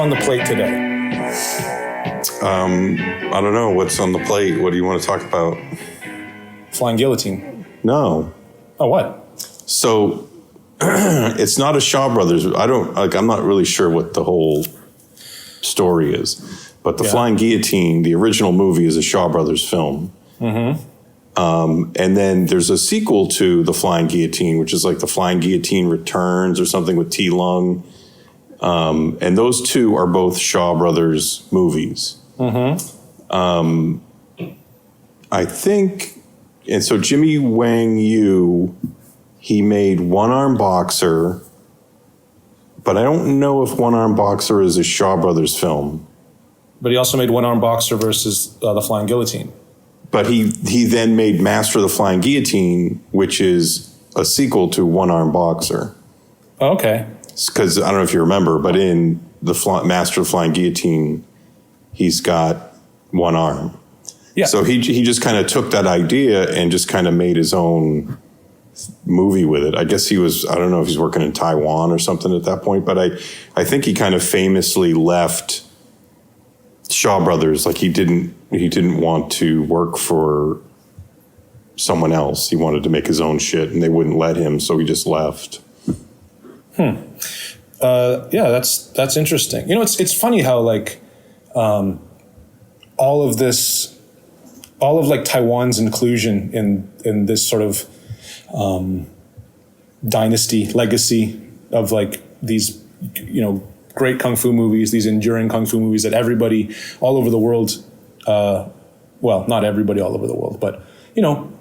on the plate today? I don't know. What's on the plate? What do you want to talk about? Flying Guillotine. No. Oh, what? So it's not a Shaw Brothers. I'm not really sure what the whole story is. But the Flying Guillotine, the original movie, is a Shaw Brothers film. Mm-hmm. And then there's a sequel to The Flying Guillotine, which is like The Flying Guillotine Returns or something with T. Lung. And those two are both Shaw Brothers movies. Mm-hmm. I think, and so Jimmy Wang Yu, he made One Arm Boxer, but I don't know if One Arm Boxer is a Shaw Brothers film. But he also made One Arm Boxer versus The Flying Guillotine. But he then made Master of the Flying Guillotine, which is a sequel to One Arm Boxer. Okay. Because I don't know if you remember, but in the Master of the Flying Guillotine, he's got one arm. Yeah. So he just kind of took that idea and just kind of made his own movie with it. I guess I don't know if he's working in Taiwan or something at that point, but I think he kind of famously left Shaw Brothers. Like he didn't want to work for someone else. He wanted to make his own shit and they wouldn't let him. So he just left. Yeah, that's interesting. You know, it's funny how like, all of like Taiwan's inclusion in this sort of, dynasty legacy of like these, you know, great Kung Fu movies, these enduring Kung Fu movies that everybody all over the world, well, not everybody all over the world, but you know,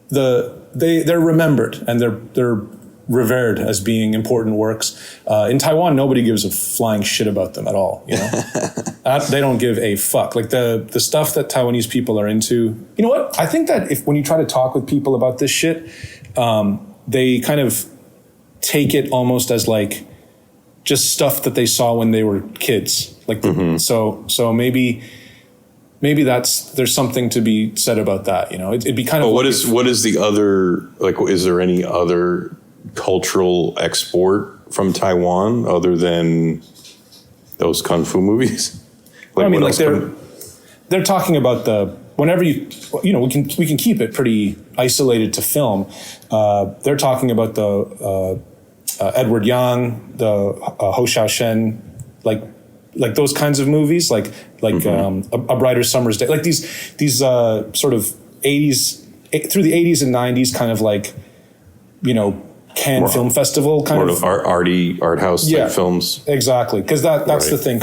they're remembered and they're revered as being important works. In Taiwan, nobody gives a flying shit about them at all. You know, they don't give a fuck. Like the stuff that Taiwanese people are into. You know what? I think that when you try to talk with people about this shit, they kind of take it almost as like just stuff that they saw when they were kids. Like so maybe there's something to be said about that. You know, it'd be kind of. What is the other, like? Is there any other cultural export from Taiwan other than those Kung Fu movies? Like, I mean, like they're talking about whenever you know, we can keep it pretty isolated to film. They're talking about the Edward Yang, the Ho Xiaoshen, like those kinds of movies, like A Brighter Summer's Day, like these sort of 80s through the 80s and 90s kind of like, you know, Cannes Film Festival kind of art house type films. Exactly. Because that's right. The thing.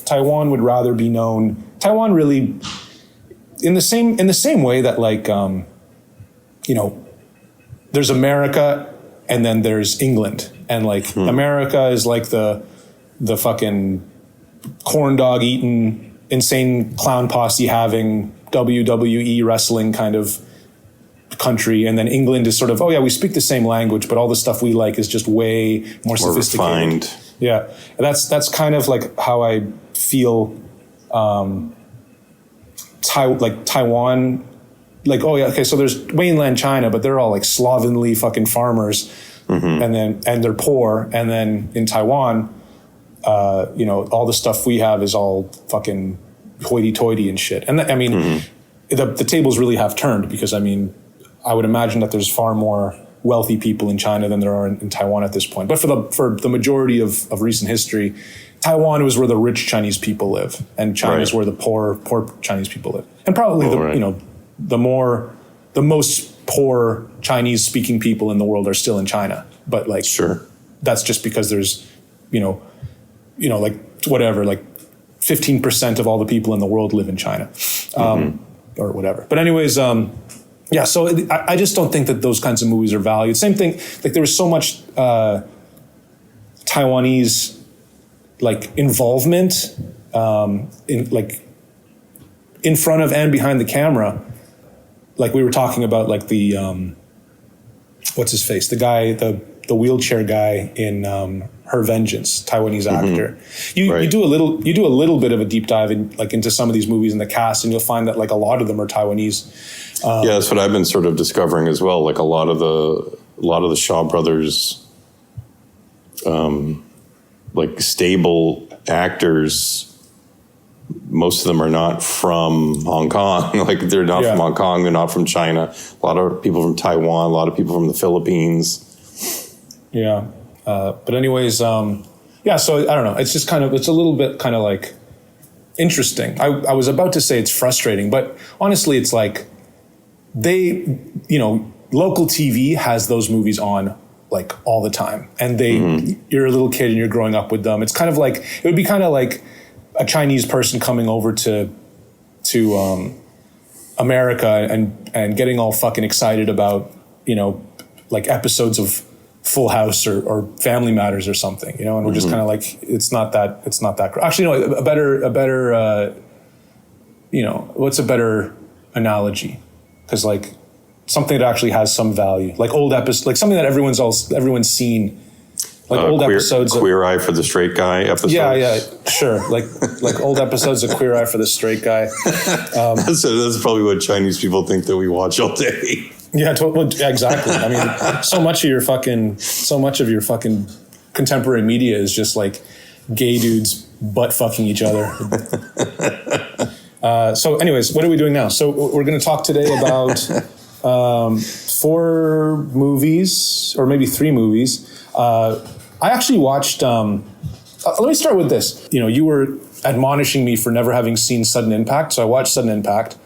Taiwan would rather be known. Taiwan really, in the same way that like, you know, there's America and then there's England, and like America is like the fucking corn dog eating, insane clown posse having WWE wrestling kind of country, and then England is sort of, oh yeah, we speak the same language, but all the stuff we like is just way more sophisticated. Refined. Yeah, and that's kind of like how I feel. Taiwan, like, oh yeah, okay, so there's mainland China, but they're all like slovenly fucking farmers, and they're poor, and then in Taiwan, you know, all the stuff we have is all fucking hoity-toity and shit. And I mean, the tables really have turned, because I mean, I would imagine that there's far more wealthy people in China than there are in Taiwan at this point. But for the majority of recent history, Taiwan was where the rich Chinese people live, and China is where the poor Chinese people live. And probably you know, the most poor Chinese speaking people in the world are still in China. But like, that's just because there's, you know, like whatever, like 15% of all the people in the world live in China, or whatever. But anyways, yeah, so I just don't think that those kinds of movies are valued. Same thing, like there was so much Taiwanese like involvement in front of and behind the camera. Like we were talking about, like the what's his face, the guy, the wheelchair guy in Her Vengeance, Taiwanese actor. You do a little bit of a deep dive into some of these movies in the cast, and you'll find that like a lot of them are Taiwanese. Yeah, that's what I've been sort of discovering as well. Like a lot of the Shaw Brothers, like stable actors, most of them are not from Hong Kong. Like, they're not from Hong Kong. They're not from China. A lot of people from Taiwan. A lot of people from the Philippines. Yeah. But anyways, so I don't know. It's just it's a little bit kind of like interesting. I was about to say it's frustrating, but honestly, it's like local TV has those movies on like all the time, and you're a little kid and you're growing up with them. It's kind of like, it would be kind of like a Chinese person coming over to America and getting all fucking excited about, like episodes of Full House or Family Matters or something, and we're just kind of like, it's not that actually, no, a better what's a better analogy? Because like something that actually has some value, like old episodes, like something that everyone's seen, like old episodes. Queer Eye for the Straight Guy episodes. Yeah, sure. Like old episodes of Queer Eye for the Straight Guy. That's probably what Chinese people think that we watch all day. Yeah, exactly. I mean, so much of your fucking contemporary media is just like gay dudes butt fucking each other. So anyways, what are we doing now? So we're going to talk today about 4 movies, or maybe 3 movies. I actually watched, let me start with this. You were admonishing me for never having seen Sudden Impact. So I watched Sudden Impact.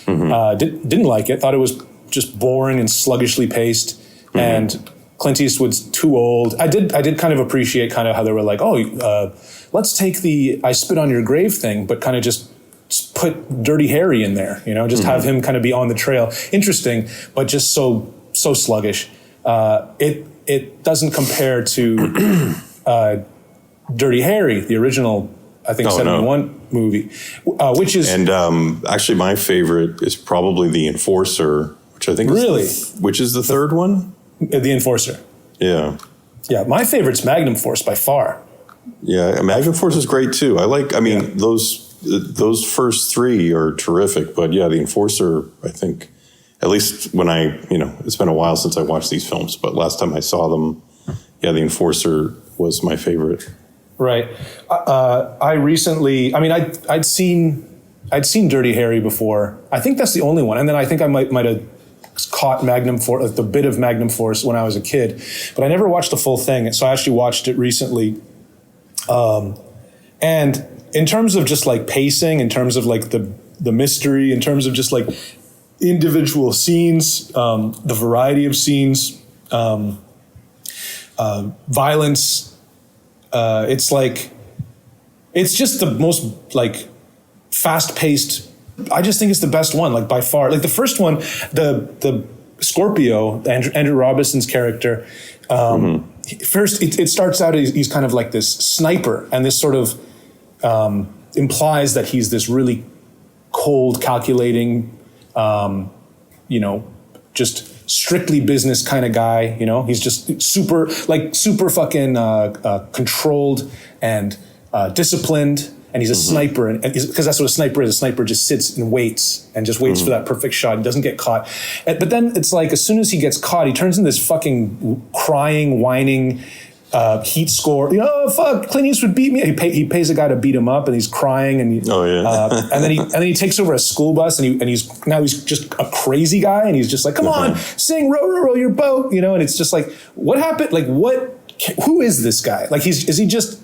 Didn't like it. Thought it was just boring and sluggishly paced. And Clint Eastwood's too old. I did kind of appreciate kind of how they were like, let's take the I Spit on Your Grave thing, but kind of just put Dirty Harry in there, just have him kind of be on the trail. Interesting, but just so sluggish. It doesn't compare to Dirty Harry, the original, I think, 71 movie, which is... And actually my favorite is probably The Enforcer, which I think which is the third one? The Enforcer. Yeah. Yeah, my favorite's Magnum Force by far. Yeah, Magnum Force is great too. Those first 3 are terrific, but yeah, The Enforcer, I think, at least when it's been a while since I watched these films, but last time I saw them, The Enforcer was my favorite. Right. I recently, I'd seen Dirty Harry before. I think that's the only one. And then I think I might have caught Magnum Force, the bit of Magnum Force when I was a kid, but I never watched the full thing. So I actually watched it recently. And in terms of just like pacing, in terms of like the mystery, in terms of just like individual scenes, the variety of scenes, violence, it's just the most like fast-paced. I just think it's the best one, like by far. Like the first one, the Scorpio, Andrew Robinson's character. First, it starts out he's kind of like this sniper, and this sort of implies that he's this really cold, calculating, just strictly business kind of guy. He's just super fucking controlled and disciplined. And he's a sniper, and because that's what a sniper is. A sniper just sits and waits for that perfect shot and doesn't get caught. But then it's like, as soon as he gets caught, he turns into this fucking crying, whining, heat score. Fuck, Clint Eastwood beat me. He pays a guy to beat him up, and he's crying. And and then he takes over a school bus, and he's just a crazy guy, and he's just like, come on, sing, row, row, row your boat, And it's just like, what happened? Like, who is this guy? Like, is he just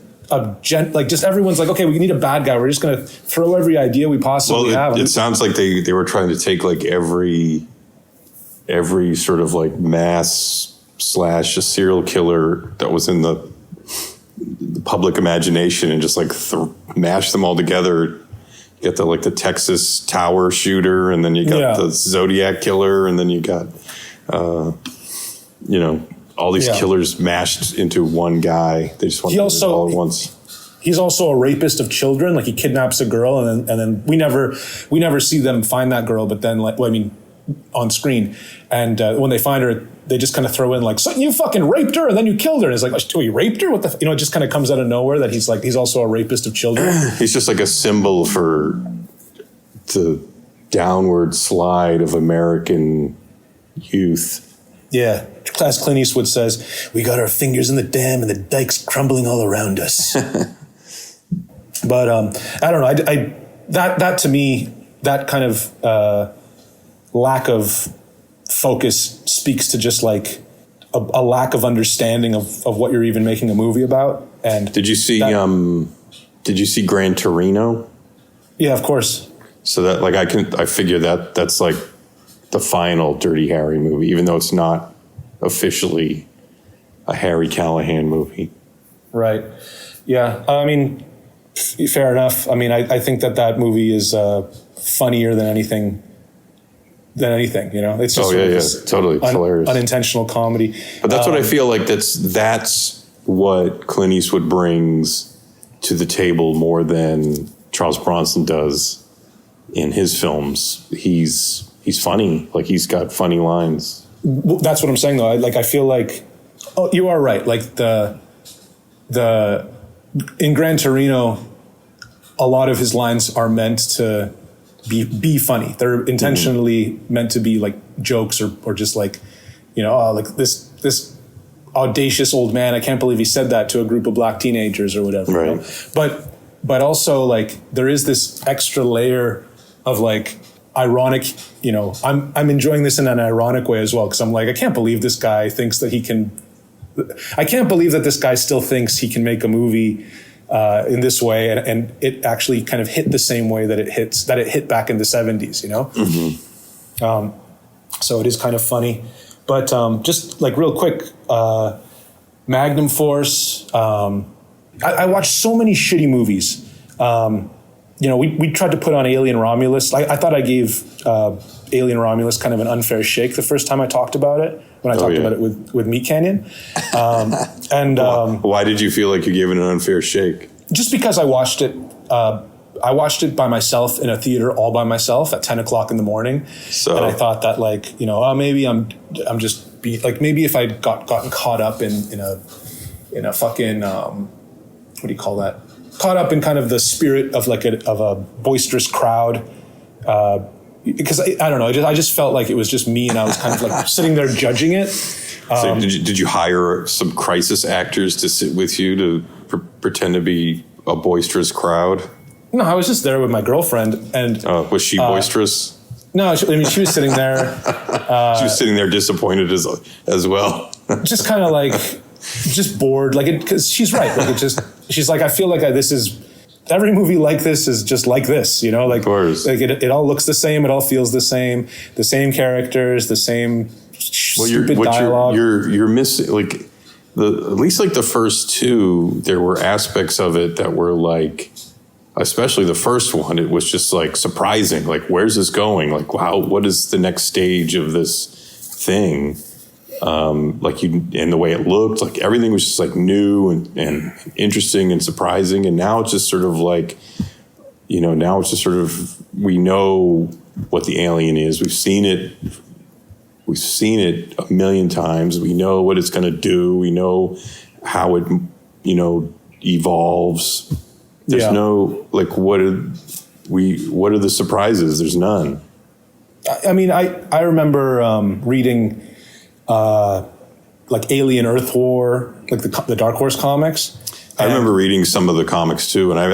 just everyone's like, okay, we need a bad guy. We're just going to throw every idea we possibly have. It sounds like they were trying to take like every sort of like mass / a serial killer that was in the public imagination and just like mash them all together. You got the Texas Tower shooter, and then you got the Zodiac killer, and then you got all these killers mashed into one guy. They just want to do it all at once. He's also a rapist of children. Like, he kidnaps a girl, and then we never see them find that girl. But then, on screen, and when they find her, they just kind of throw in like, "So you fucking raped her, and then you killed her." And it's like, "Oh, you raped her? What the?" It just kind of comes out of nowhere that he's also a rapist of children. He's just like a symbol for the downward slide of American youth. Yeah. As Clint Eastwood says, we got our fingers in the dam and the dike's crumbling all around us. But I don't know. That to me, that kind of lack of focus speaks to just like a lack of understanding of what you're even making a movie about. And did you see Gran Torino? Yeah, of course. So that like I figure that's like the final Dirty Harry movie, even though it's not officially a Harry Callahan movie. Right. Yeah. I mean, fair enough. I mean, I think that movie is funnier than anything. You know, it's just totally hilarious, unintentional comedy. But that's what I feel like. That's what Clint Eastwood brings to the table more than Charles Bronson does in his films. He's funny. Like he's got funny lines. That's what I'm saying though. I feel like, you are right. Like the in Gran Torino, a lot of his lines are meant to be funny. They're intentionally meant to be like jokes or just like, you know, like this audacious old man. I can't believe he said that to a group of black teenagers or whatever. Right. You know? But also like there is this extra layer of like ironic, you know, I'm enjoying this in an ironic way as well. Cause I'm like, I can't believe this guy thinks that I can't believe that this guy still thinks he can make a movie in this way, and it actually kind of hit the same way that it hit back in the 70s, you know? Mm-hmm. So it is kind of funny. But just like real quick, Magnum Force, I watched so many shitty movies. You know, we tried to put on Alien Romulus. I thought I gave Alien Romulus kind of an unfair shake the first time I talked about it, when I talked about it with Meat Canyon. Why did you feel like you gave it an unfair shake? Just because I watched it. I watched it by myself in a theater, all by myself at 10 o'clock in the morning. So, and I thought that, like, you know, maybe I'm just maybe if I gotten caught up in a fucking what do you call that? Caught up in kind of the spirit of a boisterous crowd. Because I don't know, I just felt like it was just me, and I was kind of like sitting there judging it. So did you hire some crisis actors to sit with you to pretend to be a boisterous crowd? No, I was just there with my girlfriend, and was she boisterous? No, she was sitting there. She was sitting there disappointed as well. Just kind of like, just bored, like because she's right. Like she's like, I feel like every movie like this is just like this, you know, like, it all looks the same. It all feels the same characters, the same stupid dialogue. You're missing, like, at least like the first two, there were aspects of it that were like, especially the first one, it was just like surprising. Like, where's this going? Like, wow, what is the next stage of this thing? And the way it looked, like everything was just like new and interesting and surprising. And now it's just sort of like, you know, we know what the alien is. We've seen it a million times. We know what it's going to do. We know how it, you know, evolves. There's no, like, what are the surprises? There's none. I mean, I remember reading like Alien Earth War, like the Dark Horse comics. I remember reading some of the comics too, and I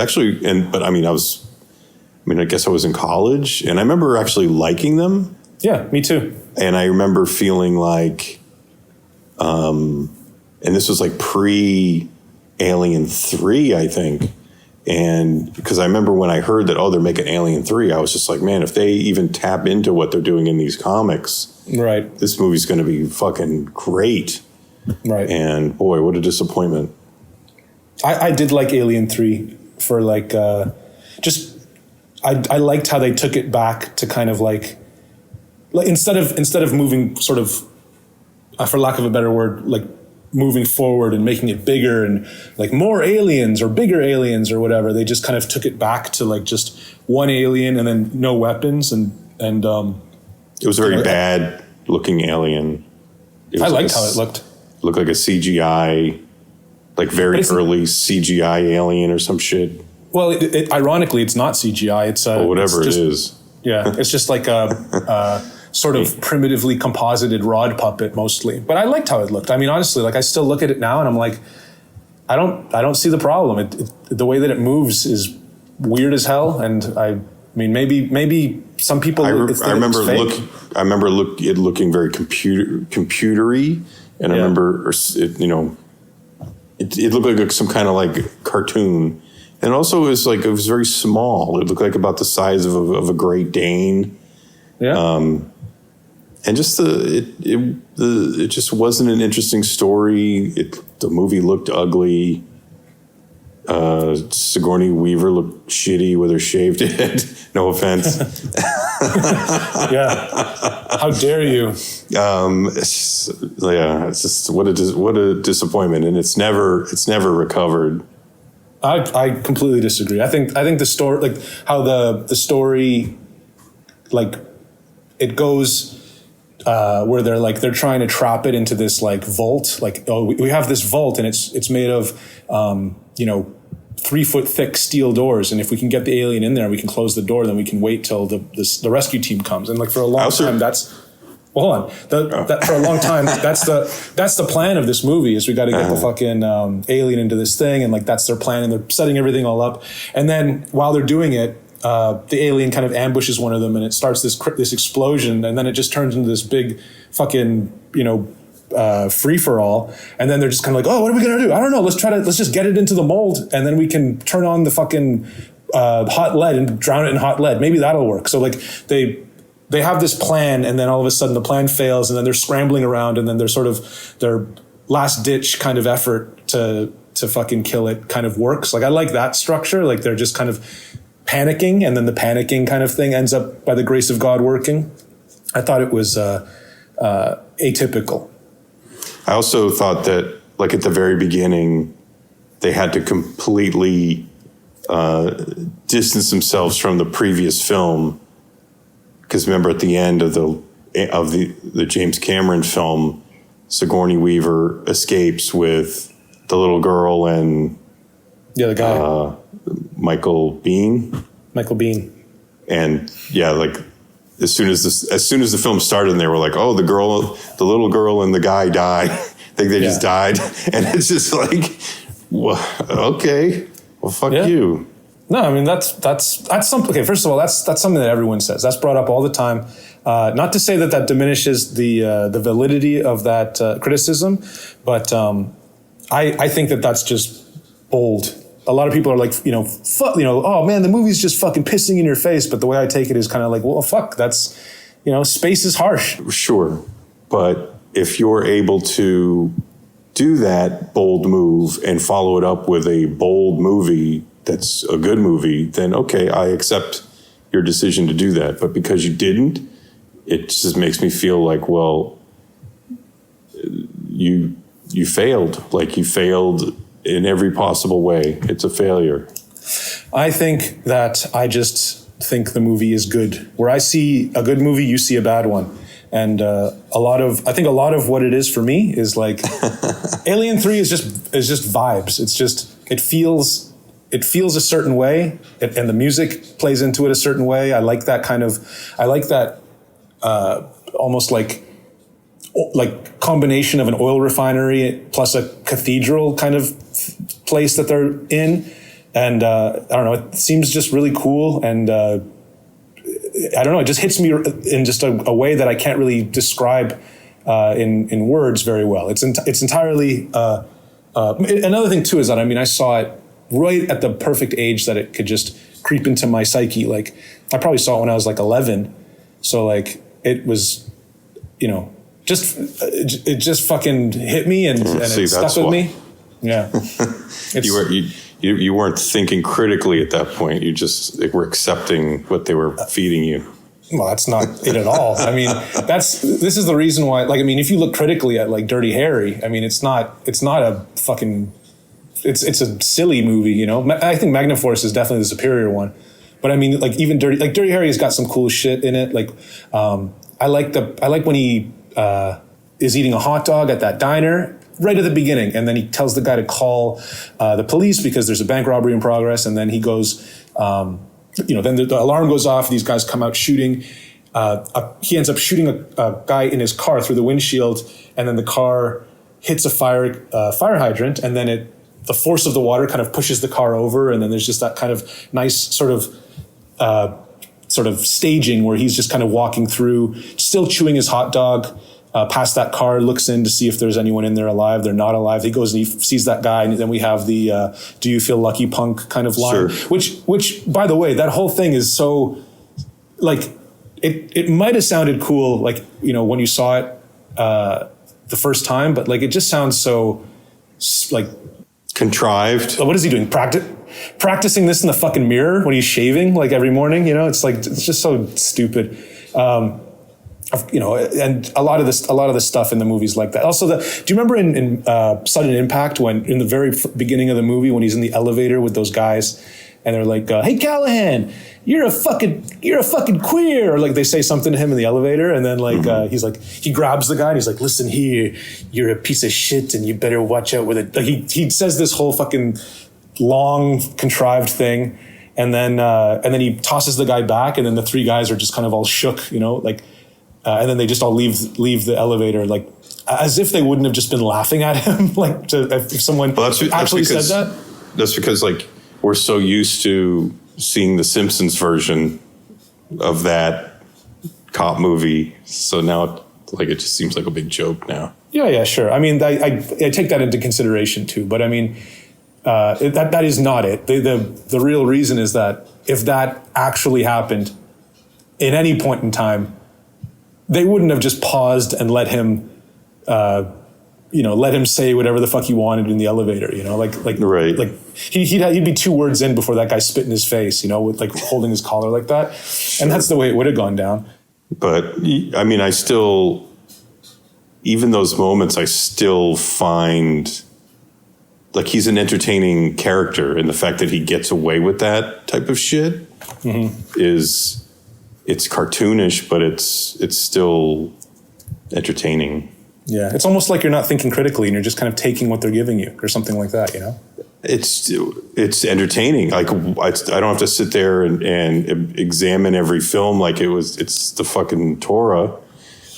guess I was in college, and I remember actually liking them. Yeah, me too. And I remember feeling like, and this was like pre-Alien 3, I think. And because I remember when I heard that, they're making Alien 3, I was just like, man, if they even tap into what they're doing in these comics, right, this movie's going to be fucking great. Right. And boy, what a disappointment. I did like Alien 3 for like, I liked how they took it back to kind of like instead of moving sort of, for lack of a better word, like moving forward and making it bigger and like more aliens or bigger aliens or whatever, they just kind of took it back to like just one alien and then no weapons and it was a very bad looking alien. I liked how it looked. Looked like a CGI, like very early CGI alien or some shit. Well, ironically, it's not CGI. It's whatever it is. Yeah, it's just like a sort of primitively composited rod puppet mostly. But I liked how it looked. I mean, honestly, like I still look at it now and I'm like, I don't see the problem. The way that it moves is weird as hell, and I mean maybe some people. I remember it looking very computery, and I remember it, it looked like some kind of like cartoon, and also it was very small. It looked like about the size of a Great Dane. Yeah. And just it just wasn't an interesting story. The movie looked ugly. Sigourney Weaver looked shitty with her shaved head. No offense. Yeah. How dare you? It's just what a disappointment, and it's never recovered. I completely disagree. I think the story, like how the story, like it goes. Where they're trying to trap it into this like vault, like, oh, we have this vault and it's made of 3 foot thick steel doors, and if we can get the alien in there, we can close the door, then we can wait till the rescue team comes. And like for a long time, for a long time, that's the plan of this movie is we got to get the fucking alien into this thing, and like that's their plan, and they're setting everything all up, and then while they're doing it. The alien kind of ambushes one of them, and it starts this explosion, and then it just turns into this big fucking free for all. And then they're just kind of like, oh, what are we gonna do? I don't know. Let's just get it into the mold, and then we can turn on the fucking hot lead and drown it in hot lead. Maybe that'll work. So like they have this plan, and then all of a sudden the plan fails, and then they're scrambling around, and then they're sort of their last ditch kind of effort to fucking kill it kind of works. Like I like that structure. Like they're just kind of panicking, and then the panicking kind of thing ends up by the grace of God working. I thought it was atypical. I also thought that, like at the very beginning, they had to completely distance themselves from the previous film, because remember at the end of the James Cameron film, Sigourney Weaver escapes with the little girl and the guy. Michael Biehn. And yeah, like as soon as the film started, and they were like, oh, the little girl and the guy died. I think they just died. And it's just like, well, okay, well, fuck you. No, I mean, that's something. Okay, first of all, that's something that everyone says. That's brought up all the time. Not to say that diminishes the validity of that criticism, but I think that that's just bold. A lot of people are like, oh man, the movie's just fucking pissing in your face. But the way I take it is kind of like, well, fuck, that's, space is harsh. Sure. But if you're able to do that bold move and follow it up with a bold movie that's a good movie, then okay, I accept your decision to do that. But because you didn't, it just makes me feel like, well, you failed. Like you failed in every possible way. It's a failure. I think I just think the movie is good. Where I see a good movie, you see a bad one. And I think a lot of what it is for me is like Alien 3 is just vibes. It's just, it feels a certain way, and the music plays into it a certain way. I like that almost like combination of an oil refinery plus a cathedral kind of place that they're in. And I don't know, it seems just really cool. And I don't know, it just hits me in just a way that I can't really describe in words very well. It's entirely, another thing too is that, I saw it right at the perfect age that it could just creep into my psyche. Like I probably saw it when I was like 11. So like it was, it just fucking hit me and it stuck with me. Yeah. You weren't thinking critically at that point. You just were accepting what they were feeding you. Well, that's not it at all. This is the reason why, if you look critically at like Dirty Harry, it's not a fucking, it's a silly movie, I think Magnum Force is definitely the superior one. But even Dirty Harry has got some cool shit in it. I like when he is eating a hot dog at that diner right at the beginning, and then he tells the guy to call the police because there's a bank robbery in progress, and then he goes, then the alarm goes off, these guys come out shooting. He ends up shooting a guy in his car through the windshield, and then the car hits a fire hydrant, and then it the force of the water kind of pushes the car over, and then there's just that kind of nice sort of staging where he's just kind of walking through, still chewing his hot dog, past that car, looks in to see if there's anyone in there alive. They're not alive. He goes and he sees that guy, and then we have the "Do you feel lucky, punk?" kind of line, sure. which by the way, that whole thing is so like it might have sounded cool, like, you know, when you saw it the first time, but like it just sounds so like contrived. What is he doing? Practicing this in the fucking mirror when he's shaving, like every morning, you know? It's like, it's just so stupid. You know, and a lot of this stuff in the movies like that. Also, do you remember in Sudden Impact, when in the very beginning of the movie, when he's in the elevator with those guys, and they're like, "Hey Callahan, you're a fucking queer," or like they say something to him in the elevator, and then like he's like, he grabs the guy and he's like, "Listen here, you're a piece of shit, and you better watch out with it." Like he says this whole fucking long contrived thing, and then he tosses the guy back, and then the three guys are just kind of all shook, you know, like. And then they just all leave the elevator, like as if they wouldn't have just been laughing at him, like if someone actually said that. That's because like we're so used to seeing the Simpsons version of that cop movie, so now like it just seems like a big joke now. Yeah, sure. I mean, I take that into consideration too, but I mean, that is not it. The real reason is that if that actually happened in any point in time, they wouldn't have just paused and let him say whatever the fuck he wanted in the elevator, you know, like right. Like he'd be 2 words in before that guy spit in his face, you know, with like holding his collar like that. Sure. And that's the way it would have gone down. But I mean, even those moments, I still find like he's an entertaining character, and the fact that he gets away with that type of shit it's cartoonish, but it's still entertaining. Yeah, it's almost like you're not thinking critically and you're just kind of taking what they're giving you or something like that, you know? It's entertaining. Like I don't have to sit there and examine every film like it's the fucking Torah,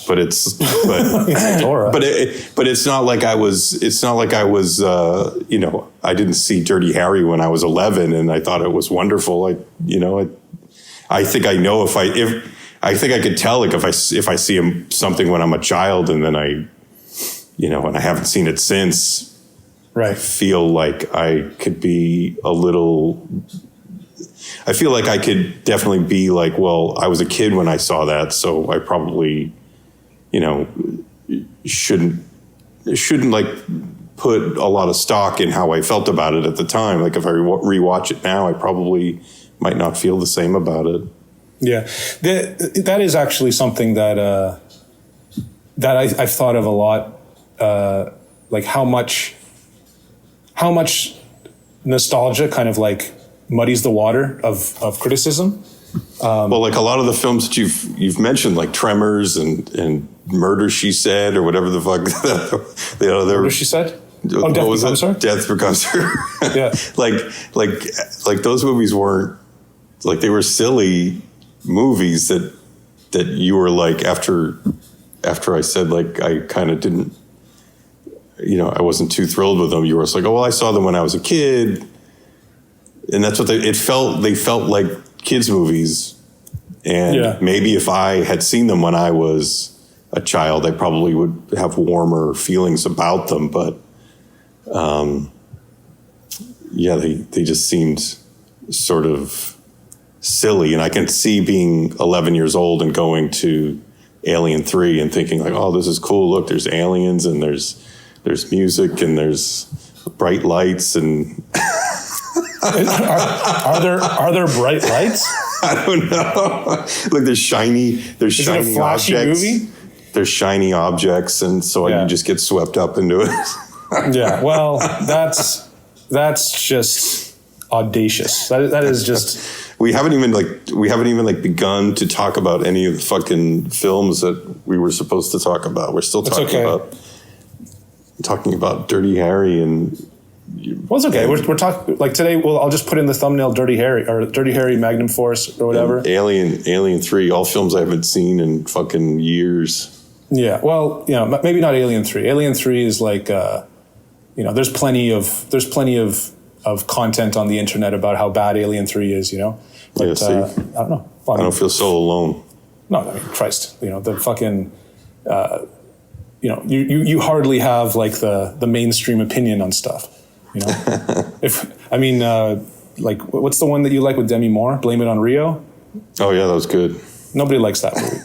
but it's Torah. But it's not like I was you know, I didn't see Dirty Harry when I was 11 and I thought it was wonderful. I think I know if I think I could tell, like if I see something when I'm a child and then and I haven't seen it since, right. I feel like I could be I feel like I could definitely be like, well, I was a kid when I saw that, so I probably, shouldn't like put a lot of stock in how I felt about it at the time. Like if I rewatch it now, I probably might not feel the same about it. Yeah, that is actually something that I've thought of a lot. Like how much nostalgia kind of like muddies the water of criticism. Well, like a lot of the films that you've mentioned, like Tremors and Murder, She Said, or whatever the fuck the other. Murder, She Said. Oh, Death Becomes Her. Death Becomes Her. Yeah. like those movies weren't like, they were silly movies that you were like, after I said like I kind of didn't, I wasn't too thrilled with them. You were just like, oh well, I saw them when I was a kid, and that's what they felt like kids movies. And maybe if I had seen them when I was a child, I probably would have warmer feelings about them. But they just seemed sort of silly. And I can see being 11 years old and going to Alien 3 and thinking like, oh, this is cool. Look, there's aliens and there's music and there's bright lights and are there bright lights? I don't know. Like there's shiny Is it a flashy objects. Movie? There's shiny objects, and so you just get swept up into it. Yeah, well, that's just audacious. That is just. We haven't even begun to talk about any of the fucking films that we were supposed to talk about. We're still talking about Dirty Harry and. Well, it's okay. We're talking like today. Well, I'll just put in the thumbnail Dirty Harry, Magnum Force, or whatever. Alien 3, all films I haven't seen in fucking years. Yeah, well, maybe not Alien 3. Alien 3 is like, there's plenty of content on the internet about how bad Alien 3 is, But I don't know. I don't feel so alone. No, I mean, Christ, the fucking, you hardly have like the mainstream opinion on stuff, like what's the one that you like with Demi Moore? Blame It on Rio. Oh yeah, that was good. Nobody likes that movie.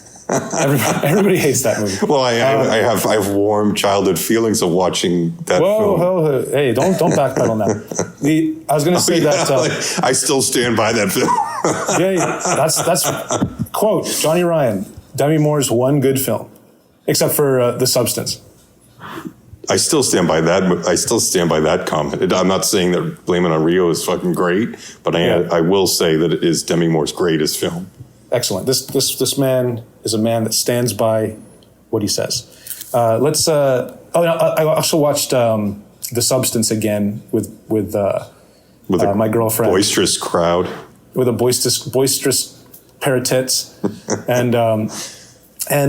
Everybody hates that movie. Well, I have warm childhood feelings of watching that film. Whoa, hey, don't backpedal on that. I was going to say that. I still stand by that film. Yeah, that's quote Johnny Ryan. Demi Moore's one good film, except for The Substance. I still stand by that. I still stand by that comment. I'm not saying that Blame It on Rio is fucking great, but I will say that it is Demi Moore's greatest film. Excellent. This man is a man that stands by what he says. I also watched The Substance again with my girlfriend. Boisterous crowd. With a boisterous pair of tits. And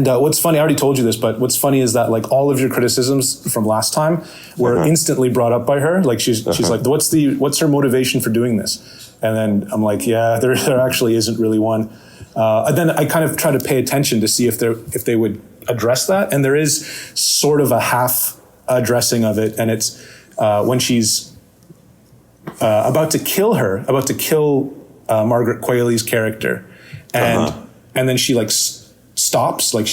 what's funny, I already told you this, but what's funny is that like all of your criticisms from last time were instantly brought up by her. Like she's like, what's her motivation for doing this? And then I'm like, yeah, there actually isn't really one. And then I kind of try to pay attention to see if they would address that. And there is sort of a half addressing of it. And it's when she's about to kill Margaret Qualley's character. And then she like stops, like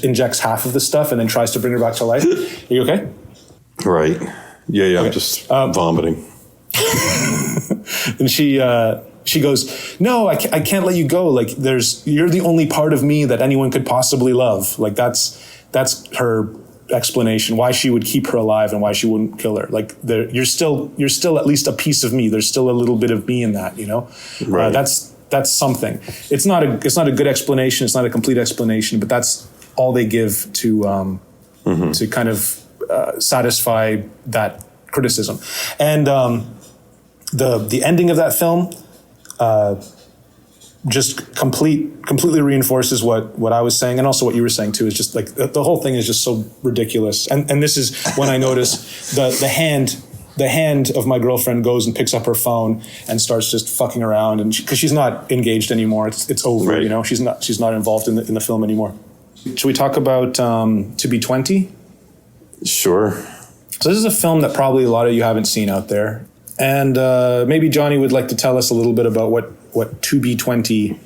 injects half of the stuff and then tries to bring her back to life. Are you okay? Right. Yeah, okay. I'm just vomiting. And she goes, no, I can't let you go. Like you're the only part of me that anyone could possibly love. Like that's her explanation why she would keep her alive and why she wouldn't kill her. Like you're still at least a piece of me. There's still a little bit of me in that, Right. That's something. It's not a good explanation. It's not a complete explanation, but that's all they give to kind of satisfy that criticism. And the ending of that film just completely reinforces what I was saying, and also what you were saying too. Is just like the whole thing is just so ridiculous. And this is when I notice the hand of my girlfriend goes and picks up her phone and starts just fucking around, and because she's not engaged anymore, it's over. Right. She's not involved in the film anymore. Should we talk about To Be 20? Sure. So this is a film that probably a lot of you haven't seen out there, and maybe Johnny would like to tell us a little bit about what To Be 20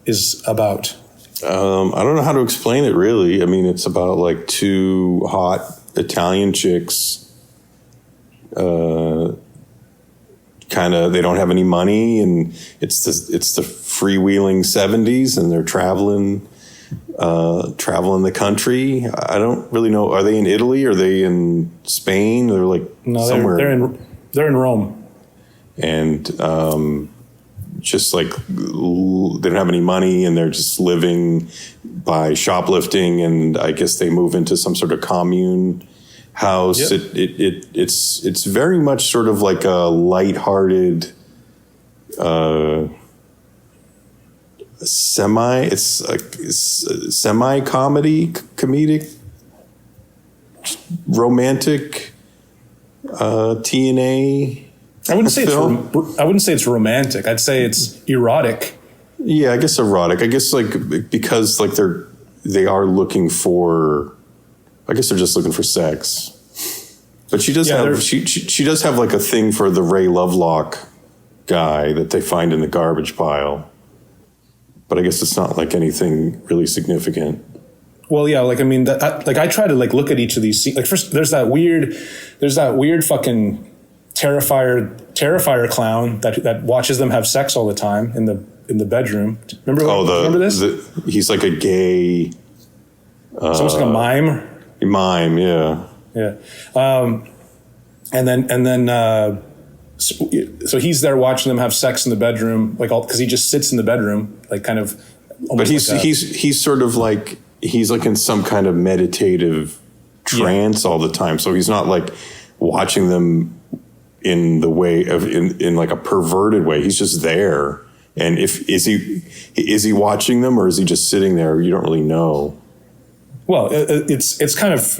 is about. I don't know how to explain it really. I mean, it's about like two hot Italian chicks. They don't have any money, and it's the freewheeling 70s, and they're traveling the country. I don't really know. Are they in Italy? Are they in Spain? They're like somewhere. They're in Rome, and just like they don't have any money, and they're just living by shoplifting. And I guess they move into some sort of commune house. Yep. It's very much sort of like a lighthearted semi-comedy, comedic, romantic TNA. I wouldn't say it's romantic. I'd say it's erotic. Yeah, I guess erotic. I guess like because like they are looking for. I guess they're just looking for sex. But she does she does have like a thing for the Ray Lovelock guy that they find in the garbage pile. But I guess it's not like anything really significant. Well, yeah, like I mean, I try to like look at each of these scenes. Like first, there's that weird fucking terrifier clown that watches them have sex all the time in the bedroom. Remember this? He's like a gay. It's almost like a mime. Mime, yeah. Yeah. And then so he's there watching them have sex in the bedroom, like because he just sits in the bedroom, like kind of. But he's sort of like he's like in some kind of meditative trance all the time. So he's not like watching them in the way of in like a perverted way. He's just there. And is he watching them or is he just sitting there? You don't really know. Well, it's kind of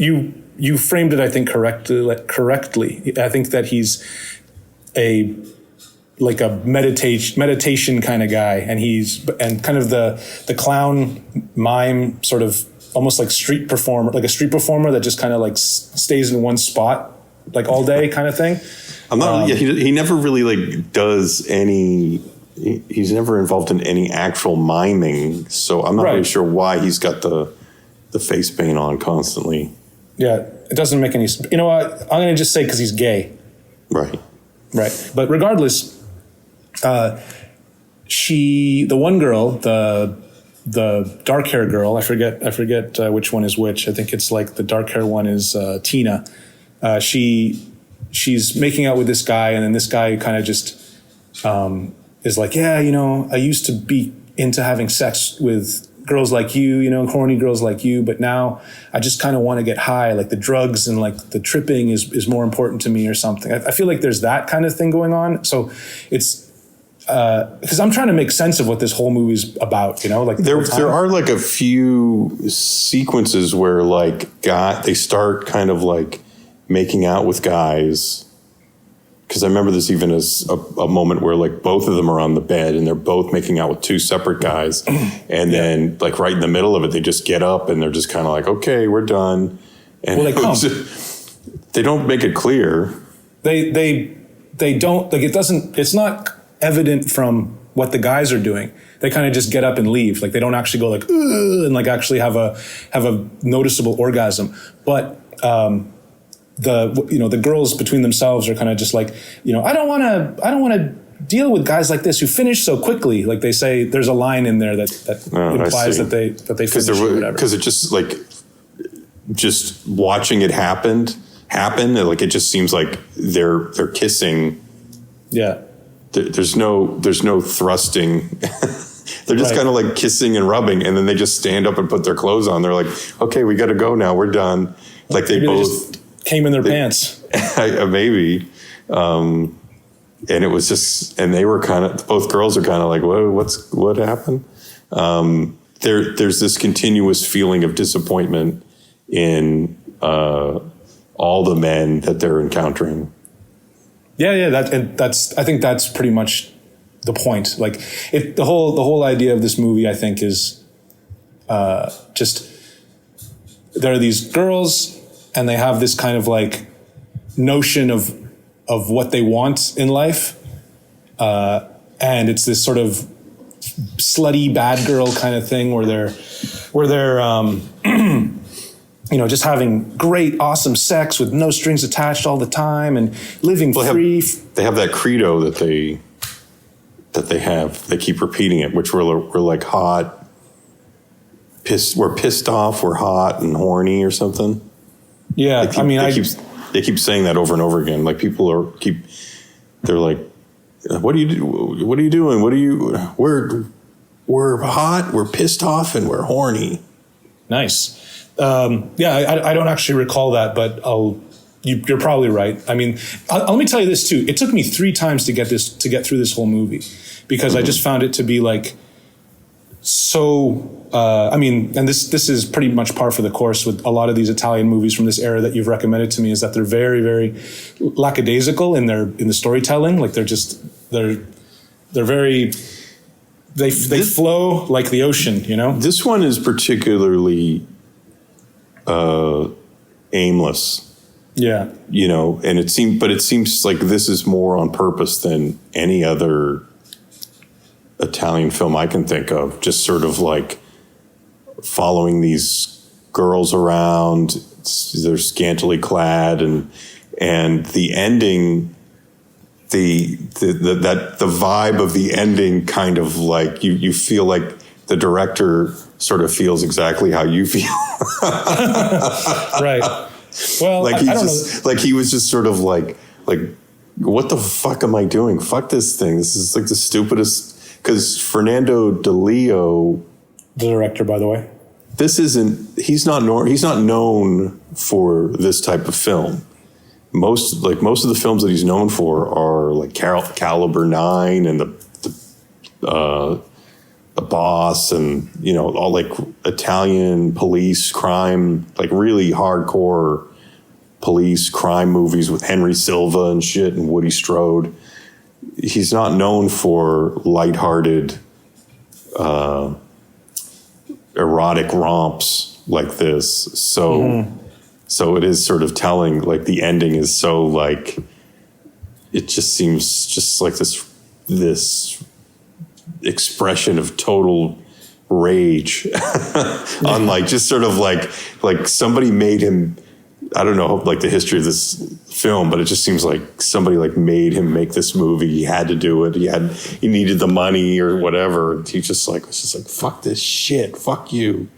you framed it, I think, correctly. I think that he's a meditation kind of guy, and kind of the clown mime, sort of almost like a street performer that just kind of like stays in one spot like all day kind of thing. He never really like does any. He's never involved in any actual miming, so I'm not really sure why he's got the face paint on constantly. Yeah, it doesn't make any. You know what? I'm going to just say because he's gay. Right. But regardless, the one girl, the dark hair girl, I forget which one is which. I think it's like the dark hair one is Tina. She's making out with this guy, and then this guy kind of just is like, yeah, I used to be into having sex with girls like you, horny girls like you, but now I just kind of want to get high, like the drugs and like the tripping is more important to me or something. I feel like there's that kind of thing going on. So it's because I'm trying to make sense of what this whole movie's about, like there are like a few sequences where like they start kind of like making out with guys. Because I remember this even as a moment where like both of them are on the bed and they're both making out with two separate guys. And then like right in the middle of it, they just get up and they're just kind of like, okay, we're done. And they don't make it clear. They don't, like it's not evident from what the guys are doing. They kind of just get up and leave. Like they don't actually go like, ugh, and like actually have a noticeable orgasm. But, the girls between themselves are kind of just like, I don't want to deal with guys like this who finish so quickly. Like they say, there's a line in there that implies that they finish or whatever. Because it just like just watching it happen. Like it just seems like they're kissing. Yeah. There's no thrusting. They're just kind of like kissing and rubbing, and then they just stand up and put their clothes on. They're like, okay, we got to go now. We're done. Like they both came in their pants. Maybe. And it was just, and they were both girls are kind of like, whoa, what happened? There's this continuous feeling of disappointment in all the men that they're encountering. Yeah. I think that's pretty much the point. Like the whole idea of this movie, I think, is just there are these girls and they have this kind of like notion of what they want in life. And it's this sort of slutty bad girl kind of thing where they're just having great, awesome sex with no strings attached all the time and living free. They have that credo that they have. They keep repeating it, which we're like hot, we're pissed off, we're hot and horny or something. Yeah, they keep saying that over and over again. Like people they're like, what do you do? What are you doing? We're hot, we're pissed off, and we're horny. Nice. I don't actually recall that, but you're probably right. I mean, let me tell you this too. It took me 3 times to get through this whole movie because I just found it to be like so. And this is pretty much par for the course with a lot of these Italian movies from this era that you've recommended to me, is that they're very, very lackadaisical in the storytelling. Like they're very, they flow like the ocean, This one is particularly aimless. Yeah. And it seems like this is more on purpose than any other Italian film I can think of. Just sort of like following these girls around. They're scantily clad, and the ending, the vibe of the ending, kind of like you feel like the director sort of feels exactly how you feel. Right. Well, like I don't know. Like he was just sort of like, what the fuck am I doing? Fuck this thing. This is like the stupidest. Because Fernando De Leo, the director, by the way, he's not known for this type of film. Most of the films that he's known for are like Caliber 9 and the Boss, and all like Italian police crime, like really hardcore police crime movies with Henry Silva and shit and Woody Strode. He's not known for lighthearted, erotic romps like this. So it is sort of telling, like the ending is so like, it just seems just like this expression of total rage on like, just sort of like somebody made him, I don't know, like the history of this film, but it just seems like somebody like made him make this movie. He had to do it. He needed the money or whatever. He just like, was just like, fuck this shit. Fuck you.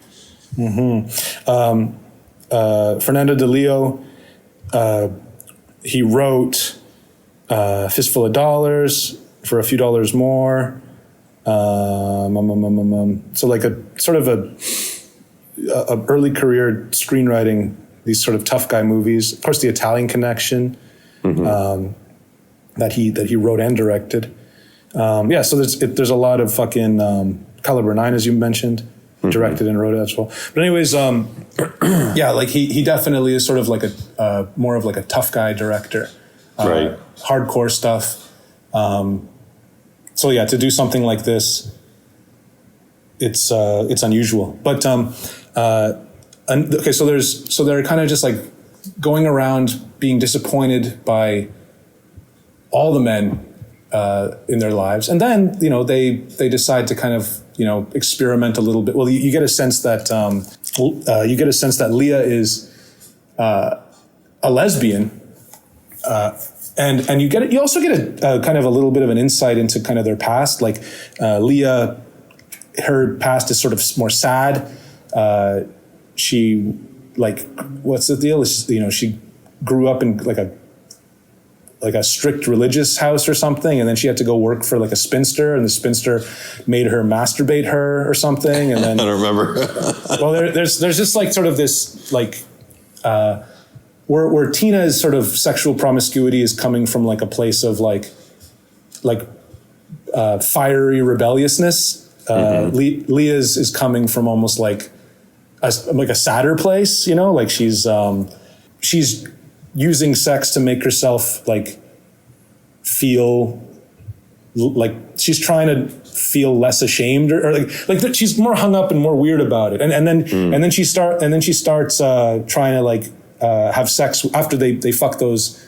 Fernando de Leo, he wrote Fistful of Dollars for a few dollars more. So like a sort of a early career screenwriting, these sort of tough guy movies. Of course, The Italian Connection, that he wrote and directed. So there's a lot of fucking Caliber 9, as you mentioned, directed and wrote it as well. But anyways, like he definitely is sort of like a more of like a tough guy director, Right. Hardcore stuff. So yeah, to do something like this, it's unusual. But okay, so they're kind of just like going around being disappointed by all the men in their lives, and then they decide to kind of experiment a little bit. Well, you get a sense that Leah is a lesbian, and you also get a kind of a little bit of an insight into kind of their past. Like Leah, her past is sort of more sad. She, like, what's the deal? She grew up in like a strict religious house or something, and then she had to go work for like a spinster, and the spinster made her masturbate her or something. And then I don't remember. Well, there's just like sort of this like where Tina's sort of sexual promiscuity is coming from like a place of like fiery rebelliousness. Leah's is coming from almost like a sadder place, like she's using sex to make herself like feel like she's trying to feel less ashamed or like she's more hung up and more weird about it. And then she starts trying to like have sex after they fuck those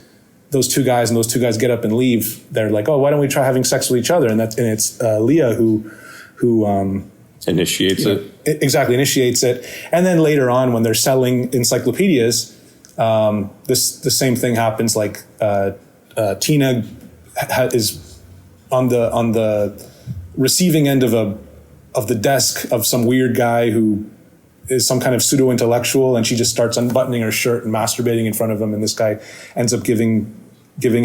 two guys, and those two guys get up and leave. They're like, oh, why don't we try having sex with each other? And it's Leah who initiates it. Exactly, initiates it. And then later on, when they're selling encyclopedias, the same thing happens. Like Tina is on the receiving end of the desk of some weird guy who is some kind of pseudo intellectual, and she just starts unbuttoning her shirt and masturbating in front of him. And this guy ends up giving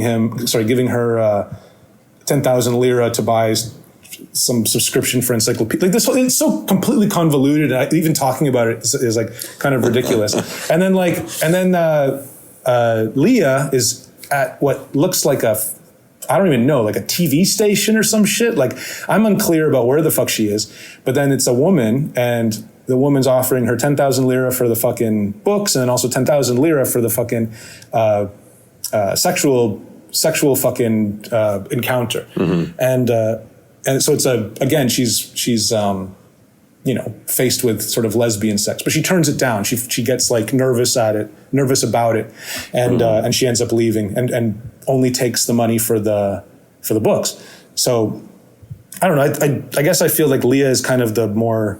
her 10,000 lira to buy some subscription for encyclopedia. Like this, it's so completely convoluted. And even talking about it is like kind of ridiculous. and then Leah is at what looks like I don't even know, like a TV station or some shit. Like I'm unclear about where the fuck she is, but then it's a woman, and the woman's offering her 10,000 lira for the fucking books, and then also 10,000 lira for the fucking sexual fucking encounter. And so it's she's faced with sort of lesbian sex, but she turns it down. She gets like nervous about it, and she ends up leaving and only takes the money for the books. So I don't know. I guess I feel like Leah is kind of the more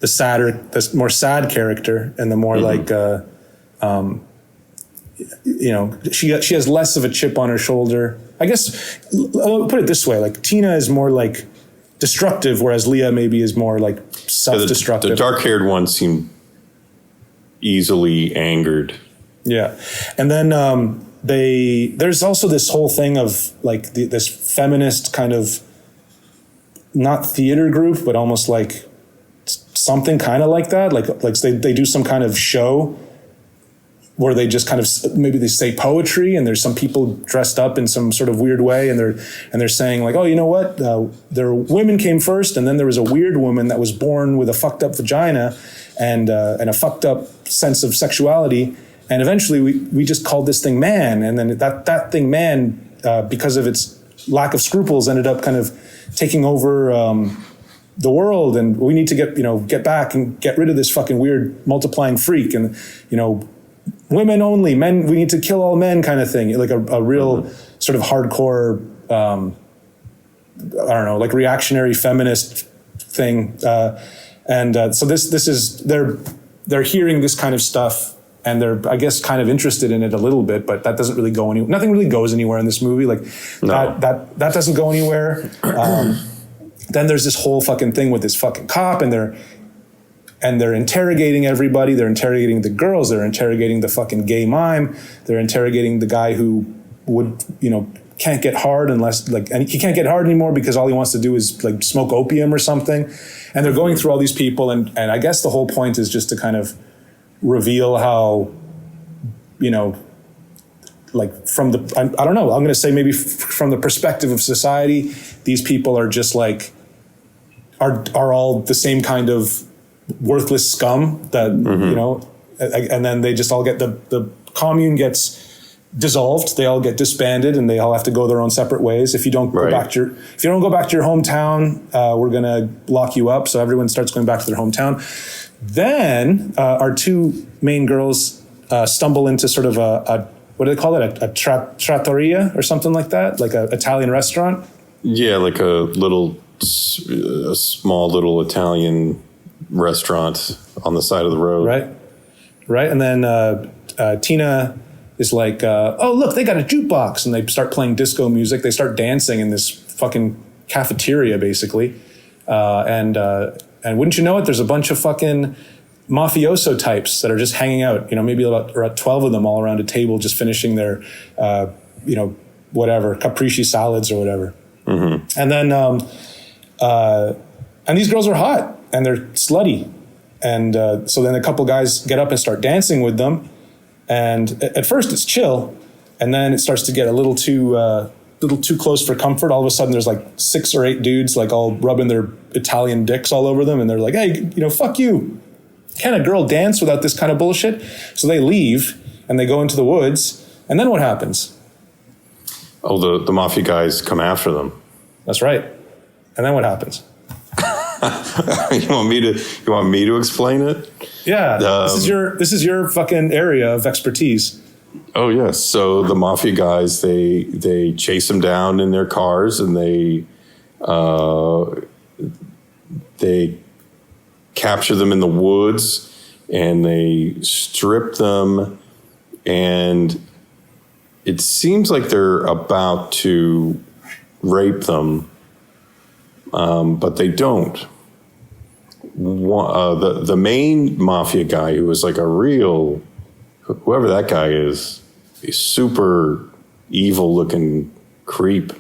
sad character, and the more like she has less of a chip on her shoulder. I guess I'll put it this way: like Tina is more like destructive, whereas Leah maybe is more like self-destructive. The dark-haired one seemed easily angered. Yeah, and then there's also this whole thing of like this feminist kind of not theater group, but almost like something kind of like that. Like they do some kind of show where they just kind of maybe they say poetry, and there's some people dressed up in some sort of weird way, and they're saying like, oh, you know what? Their women came first, and then there was a weird woman that was born with a fucked up vagina and a fucked up sense of sexuality, And eventually we just called this thing man. And then that thing man, because of its lack of scruples, ended up kind of taking over the world. And we need to get back and get rid of this fucking weird multiplying freak. And, women only, men, we need to kill all men kind of thing. Like a real sort of hardcore, I don't know, like reactionary feminist thing. So this is, they're hearing this kind of stuff, and they're, I guess, kind of interested in it a little bit, but that doesn't really go anywhere. Nothing really goes anywhere in this movie. Like that doesn't go anywhere. Then there's this whole fucking thing with this fucking cop, and they're interrogating everybody. They're interrogating the girls. They're interrogating the fucking gay mime. They're interrogating the guy who would, can't get hard unless and he can't get hard anymore because all he wants to do is like smoke opium or something. And they're going through all these people. And I guess the whole point is just to kind of reveal how, like from the, I don't know, I'm going to say maybe from the perspective of society, these people are just like, are all the same kind of worthless scum that, and then they just all get, the commune gets dissolved, they all get disbanded, and they all have to go their own separate ways. If you don't go back to your hometown, we're going to lock you up. So everyone starts going back to their hometown. Then our two main girls stumble into sort of a what do they call it? A trattoria or something like that, like an Italian restaurant. Yeah, like a small little Italian restaurant on the side of the road. Right. And then Tina is like, oh, look, they got a jukebox. And they start playing disco music. They start dancing in this fucking cafeteria, basically. And wouldn't you know it, there's a bunch of fucking mafioso types that are just hanging out, maybe about 12 of them all around a table, just finishing their, whatever, capricci salads or whatever. Mm-hmm. And then, and these girls are hot and they're slutty. And so then a couple guys get up and start dancing with them. And at first it's chill. And then it starts to get a little too close for comfort. All of a sudden there's like 6 or 8 dudes like all rubbing their Italian dicks all over them. And they're like, hey, fuck you. Can a girl dance without this kind of bullshit? So they leave and they go into the woods. And then what happens? Oh, the mafia guys come after them. That's right. And then what happens? You want me to explain it? Yeah. This is your fucking area of expertise. Oh yes. So the mafia guys, they chase them down in their cars, and they capture them in the woods, and they strip them, and it seems like they're about to rape them, but they don't. The main mafia guy, who was like whoever that guy is, a super evil looking creep.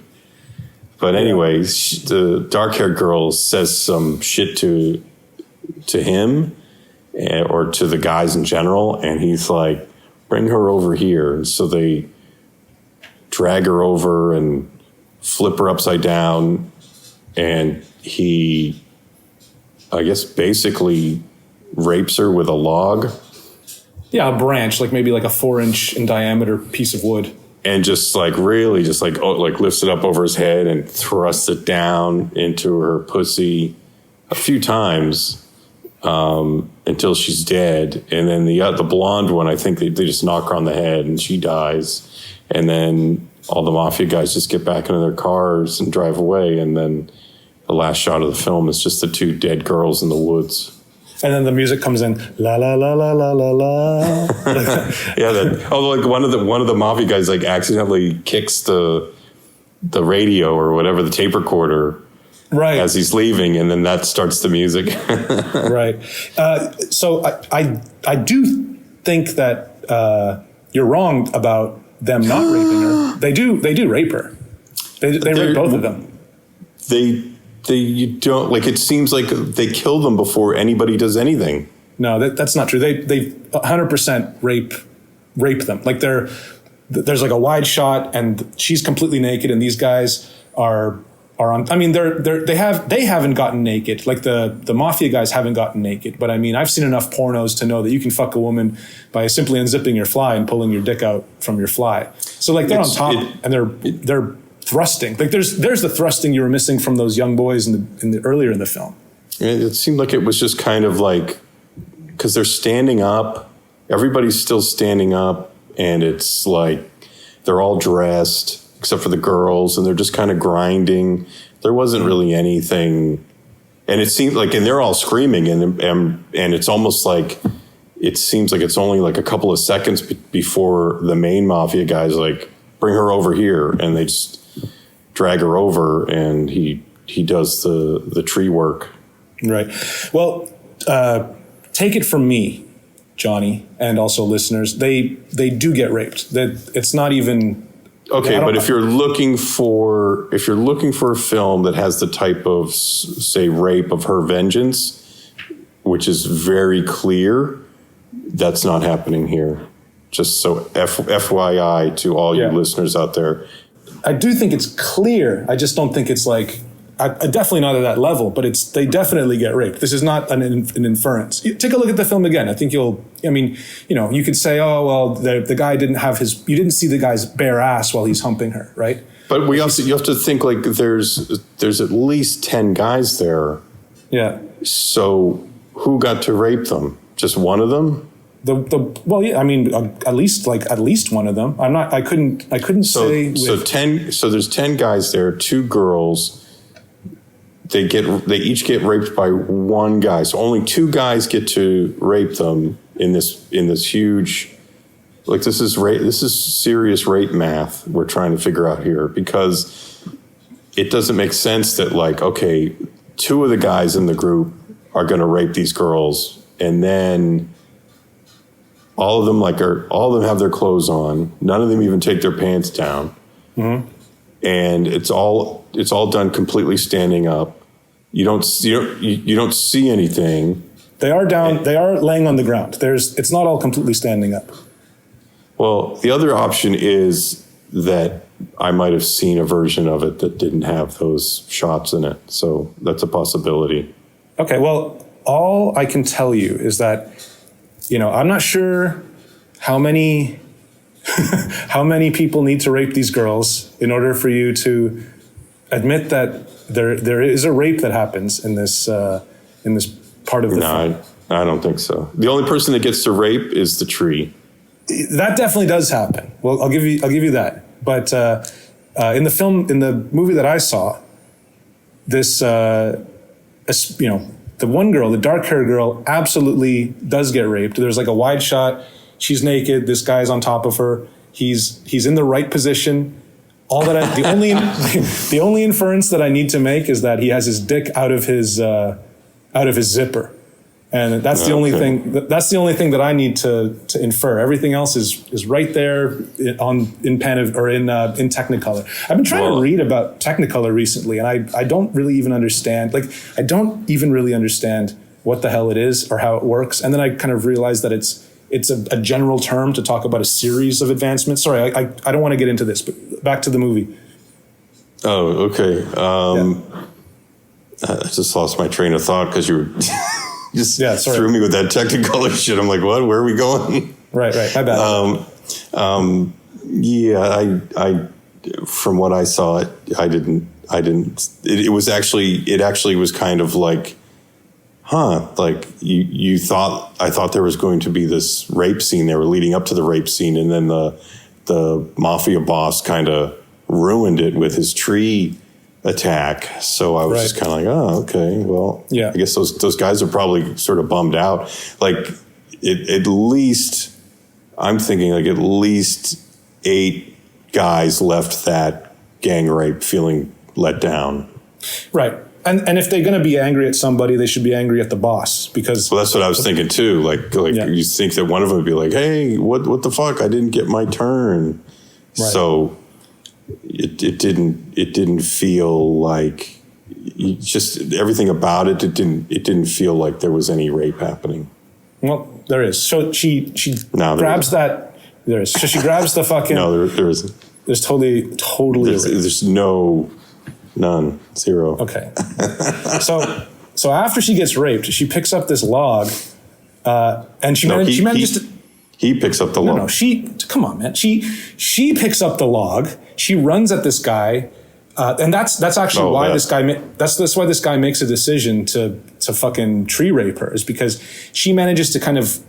But anyways, the dark-haired girl says some shit to him or to the guys in general, and he's like, bring her over here. And so they drag her over and flip her upside down, and he, I guess, basically rapes her with a log. Yeah, a branch, like maybe like a 4-inch in diameter piece of wood. And just like really just like lifts it up over his head and thrusts it down into her pussy a few times until she's dead. And then the blonde one, I think they just knock her on the head and she dies. And then all the mafia guys just get back into their cars and drive away. And then the last shot of the film is just the 2 dead girls in the woods. And then the music comes in, la la la la la la la. Yeah, like one of the mafia guys like accidentally kicks the radio or whatever, the tape recorder, right, as he's leaving, and then that starts the music. Right. So I do think that you're wrong about them not raping her. They do rape her. They rape both of them. You don't, like, it seems like they kill them before anybody does anything. No, that's not true. They 100% rape them. Like there's like a wide shot and she's completely naked and these guys are are on. I mean, they haven't gotten naked. Like the mafia guys haven't gotten naked. But I mean, I've seen enough pornos to know that you can fuck a woman by simply unzipping your fly and pulling your dick out from your fly. So like they're on top and they're thrusting. Like there's the thrusting you were missing from those young boys in the earlier in the film. It seemed like it was just kind of like, because they're standing up, everybody's still standing up, and it's like they're all dressed except for the girls, and they're just kind of grinding. There wasn't really anything, and it seemed like, and they're all screaming, and it's almost like, it seems like it's only like a couple of seconds before the main mafia guy's like, bring her over here, and they just drag her over, and he does the tree work. Right. Well, take it from me, Johnny, and also listeners, they do get raped. That it's not even. Okay, but if you're looking for a film that has the type of, say, rape of Her Vengeance, which is very clear, that's not happening here. Just so FYI to all you listeners out there. I do think it's clear. I just don't think it's like, definitely not at that level, but they definitely get raped. This is not an inference. Take a look at the film again. I think you could say, oh, well, the guy didn't have you didn't see the guy's bare ass while he's humping her, right? But you have to think like there's at least 10 guys there. Yeah. So who got to rape them? Just one of them? I mean, at least one of them. I couldn't say. So there's 10 guys there, 2 girls. They each get raped by one guy. So only 2 guys get to rape them in this huge, like this is serious rape math we're trying to figure out here, because it doesn't make sense that like, okay, 2 of the guys in the group are going to rape these girls, and then all of them have their clothes on. None of them even take their pants down. Mm-hmm. And it's all done completely standing up. You don't see anything. They are down. They are laying on the ground. It's not all completely standing up. Well, the other option is that I might have seen a version of it that didn't have those shots in it. So that's a possibility. Okay. Well, all I can tell you is that, I'm not sure how many people need to rape these girls in order for you to admit that there is a rape that happens in this part of the film. I don't think so. The only person that gets to rape is the tree. That definitely does happen. Well, I'll give you that. But in the movie that I saw, this the one girl, the dark-haired girl, absolutely does get raped. There's like a wide shot. She's naked. This guy's on top of her. He's in the right position. The only inference that I need to make is that he has his dick out of his zipper, and that's the only thing. That's the only thing that I need to infer. Everything else is right there in Technicolor. I've been trying to read about Technicolor recently, and I don't really even understand. Like, I don't even really understand what the hell it is or how it works. And then I kind of realized that it's a general term to talk about a series of advancements. Sorry, I don't want to get into this, but back to the movie. Oh, okay. I just lost my train of thought because you just threw me with that Technicolor shit. I'm like, what? Where are we going? Right. My bad. I from what I saw, I didn't. It actually was kind of like, like I thought there was going to be this rape scene. They were leading up to the rape scene, and then the mafia boss kind of ruined it with his tree attack. So I was just kind of like, oh, okay, well, I guess those guys are probably sort of bummed out. Like at least I'm thinking like at least 8 guys left that gang rape feeling let down. Right. And if they're going to be angry at somebody, they should be angry at the boss, because... Well, that's what I was thinking too. Like you think that one of them would be like, hey, what the fuck? I didn't get my turn. Right. So it didn't feel like... just everything about it didn't feel like there was any rape happening. Well, there is. So she grabs that... There is. So she grabs the fucking... No, there isn't. There's totally... There's no None. Zero. Okay. So after she gets raped, she picks up this log, and she manages to. He picks up the log. No, come on, man. She picks up the log. She runs at this guy, and that's actually why this guy. That's why this guy makes a decision to fucking tree rape her, is because she manages to kind of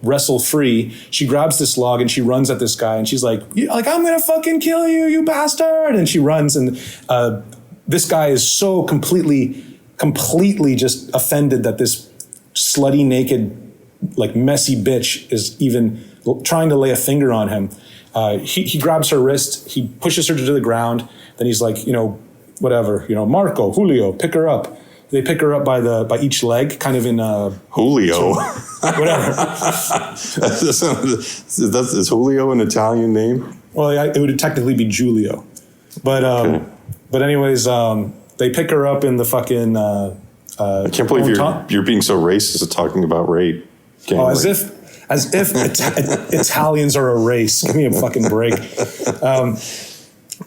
wrestle free. She grabs this log and she runs at this guy, and she's like I'm gonna fucking kill you, you bastard! And she runs, and this guy is so completely just offended that this slutty, naked, like messy bitch is even trying to lay a finger on him. He grabs her wrist, he pushes her to the ground, then he's like, whatever, Marco, Julio, pick her up. They pick her up by each leg, kind of in Julio. Whatever. Is Julio an Italian name? Well, it would technically be Giulio. But anyways, they pick her up in the fucking I can't believe you're being so racist at talking about rape. As if Italians are a race. Give me a fucking break.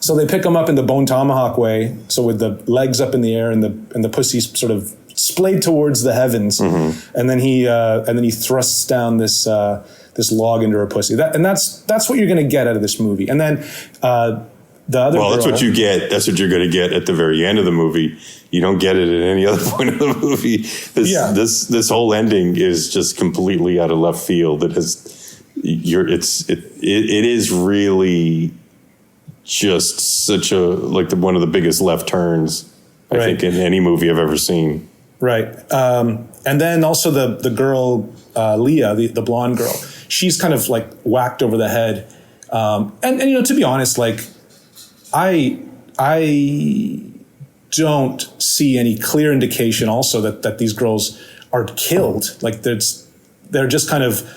So they pick him up in the bone tomahawk way, so with the legs up in the air and the pussy sort of splayed towards the heavens, and then he thrusts down this log into her pussy. That's what you're going to get out of this movie. And then the other girl, that's what you get. That's what you're going to get at the very end of the movie. You don't get it at any other point of the movie. This whole ending is just completely out of left field. It is really just such a one of the biggest left turns I think in any movie I've ever seen. Right. And then also the girl Leah, the blonde girl, she's kind of like whacked over the head. And to be honest, like I don't see any clear indication also that these girls are killed. Like they're just kind of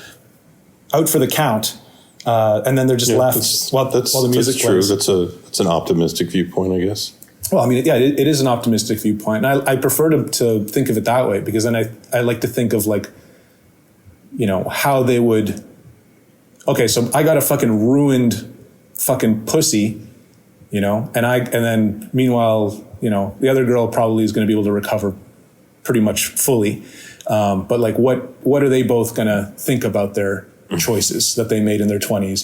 out for the count. And then they're just left while the music plays. That's true. That's an optimistic viewpoint, I guess. Well, I mean, yeah, it is an optimistic viewpoint. And I prefer to think of it that way, because then I like to think of how they would, okay, so I got a fucking ruined fucking pussy, and then meanwhile, the other girl probably is going to be able to recover pretty much fully. But what are they both going to think about their choices that they made in their 20s,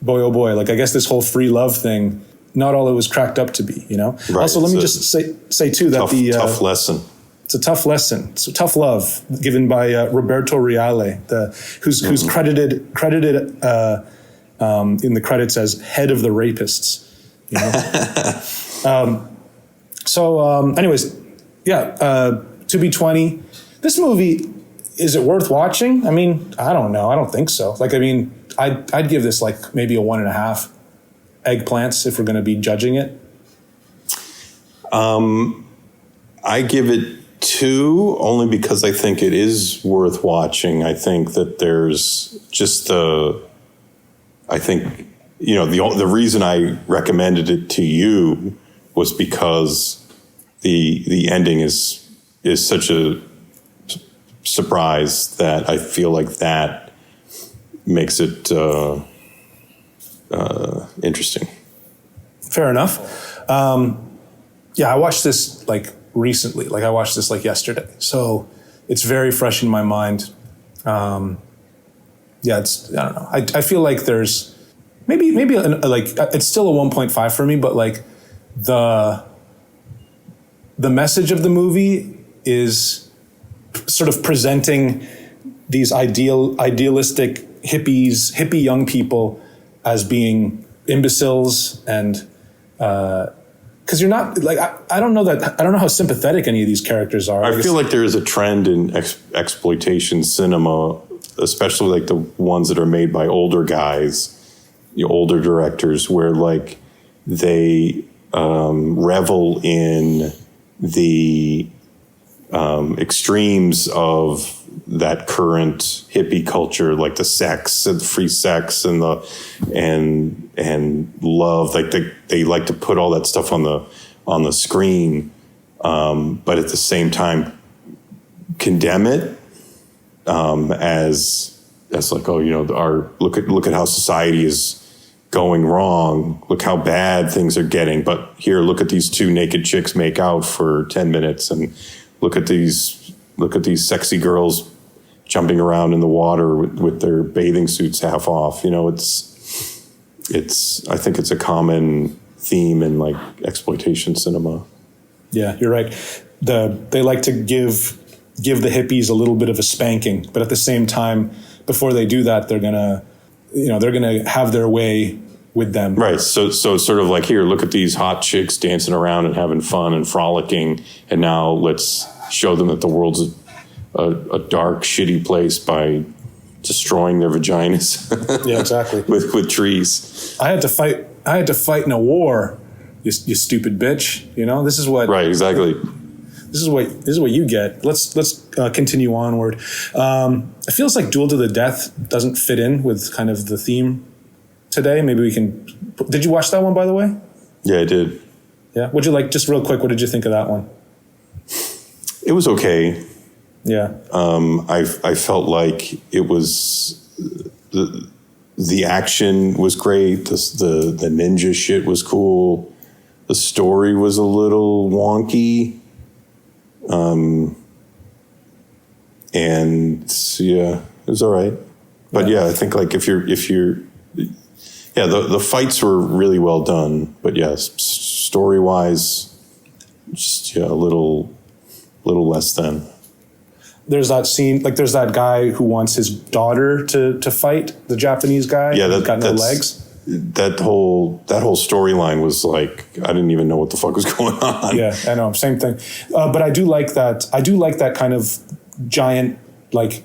boy, oh boy, I guess this whole free love thing, not all it was cracked up to be, Right. Also, let me just say too that tough lesson. It's a tough lesson. It's a tough love given by Roberto Reale, who's credited in the credits as head of the rapists. Anyways, To Be 20. This movie, is it worth watching? I mean, I don't know. I don't think so. I'd give this maybe a 1.5 eggplants if we're going to be judging it. I give it 2 only because I think it is worth watching. I think that there's just the reason I recommended it to you was because the ending is such a surprise that I feel like that makes it interesting. Fair enough. I watched this recently. I watched this yesterday, so it's very fresh in my mind. It's I don't know. I feel like there's maybe it's still a 1.5 for me, but the message of the movie is sort of presenting these idealistic hippie young people as being imbeciles, and because you're not I don't know how sympathetic any of these characters are. I feel like there is a trend in exploitation cinema, especially the ones that are made by older guys, older directors, where they revel in the extremes of that current hippie culture, the sex and free sex and love. They like to put all that stuff on the screen, but at the same time condemn it as look at how society is going wrong. Look how bad things are getting. But here, look at these two naked chicks make out for 10 minutes, and look at these sexy girls jumping around in the water with their bathing suits half off. You know, it's I think it's a common theme in like exploitation cinema. Yeah, you're right. They like to give the hippies a little bit of a spanking, but at the same time, before they do that, they're gonna have their way with them. Right. So it's sort of like, here, look at these hot chicks dancing around and having fun and frolicking, and now let's show them that the world's a dark, shitty place by destroying their vaginas. Yeah, exactly. with trees. I had to fight in a war. You stupid bitch. You know, this is what. Right. Exactly. This is what you get. Let's continue onward. It feels like Duel to the Death doesn't fit in with kind of the theme today. Maybe we can. Did you watch that one, by the way? Yeah, I did. Yeah. What'd you like? Just real quick, what did you think of that one? It was okay. Yeah. I felt like it was the action was great. The ninja shit was cool. The story was a little wonky. And yeah, it was all right. But yeah, I think like if you're the fights were really well done. But yes, story wise, just a little less than. There's that scene, like there's that guy who wants his daughter to fight the Japanese guy. Yeah, who's got no legs. That whole storyline was like, I didn't even know what the fuck was going on. Yeah, I know, same thing. But I do like that. I do like that kind of giant, like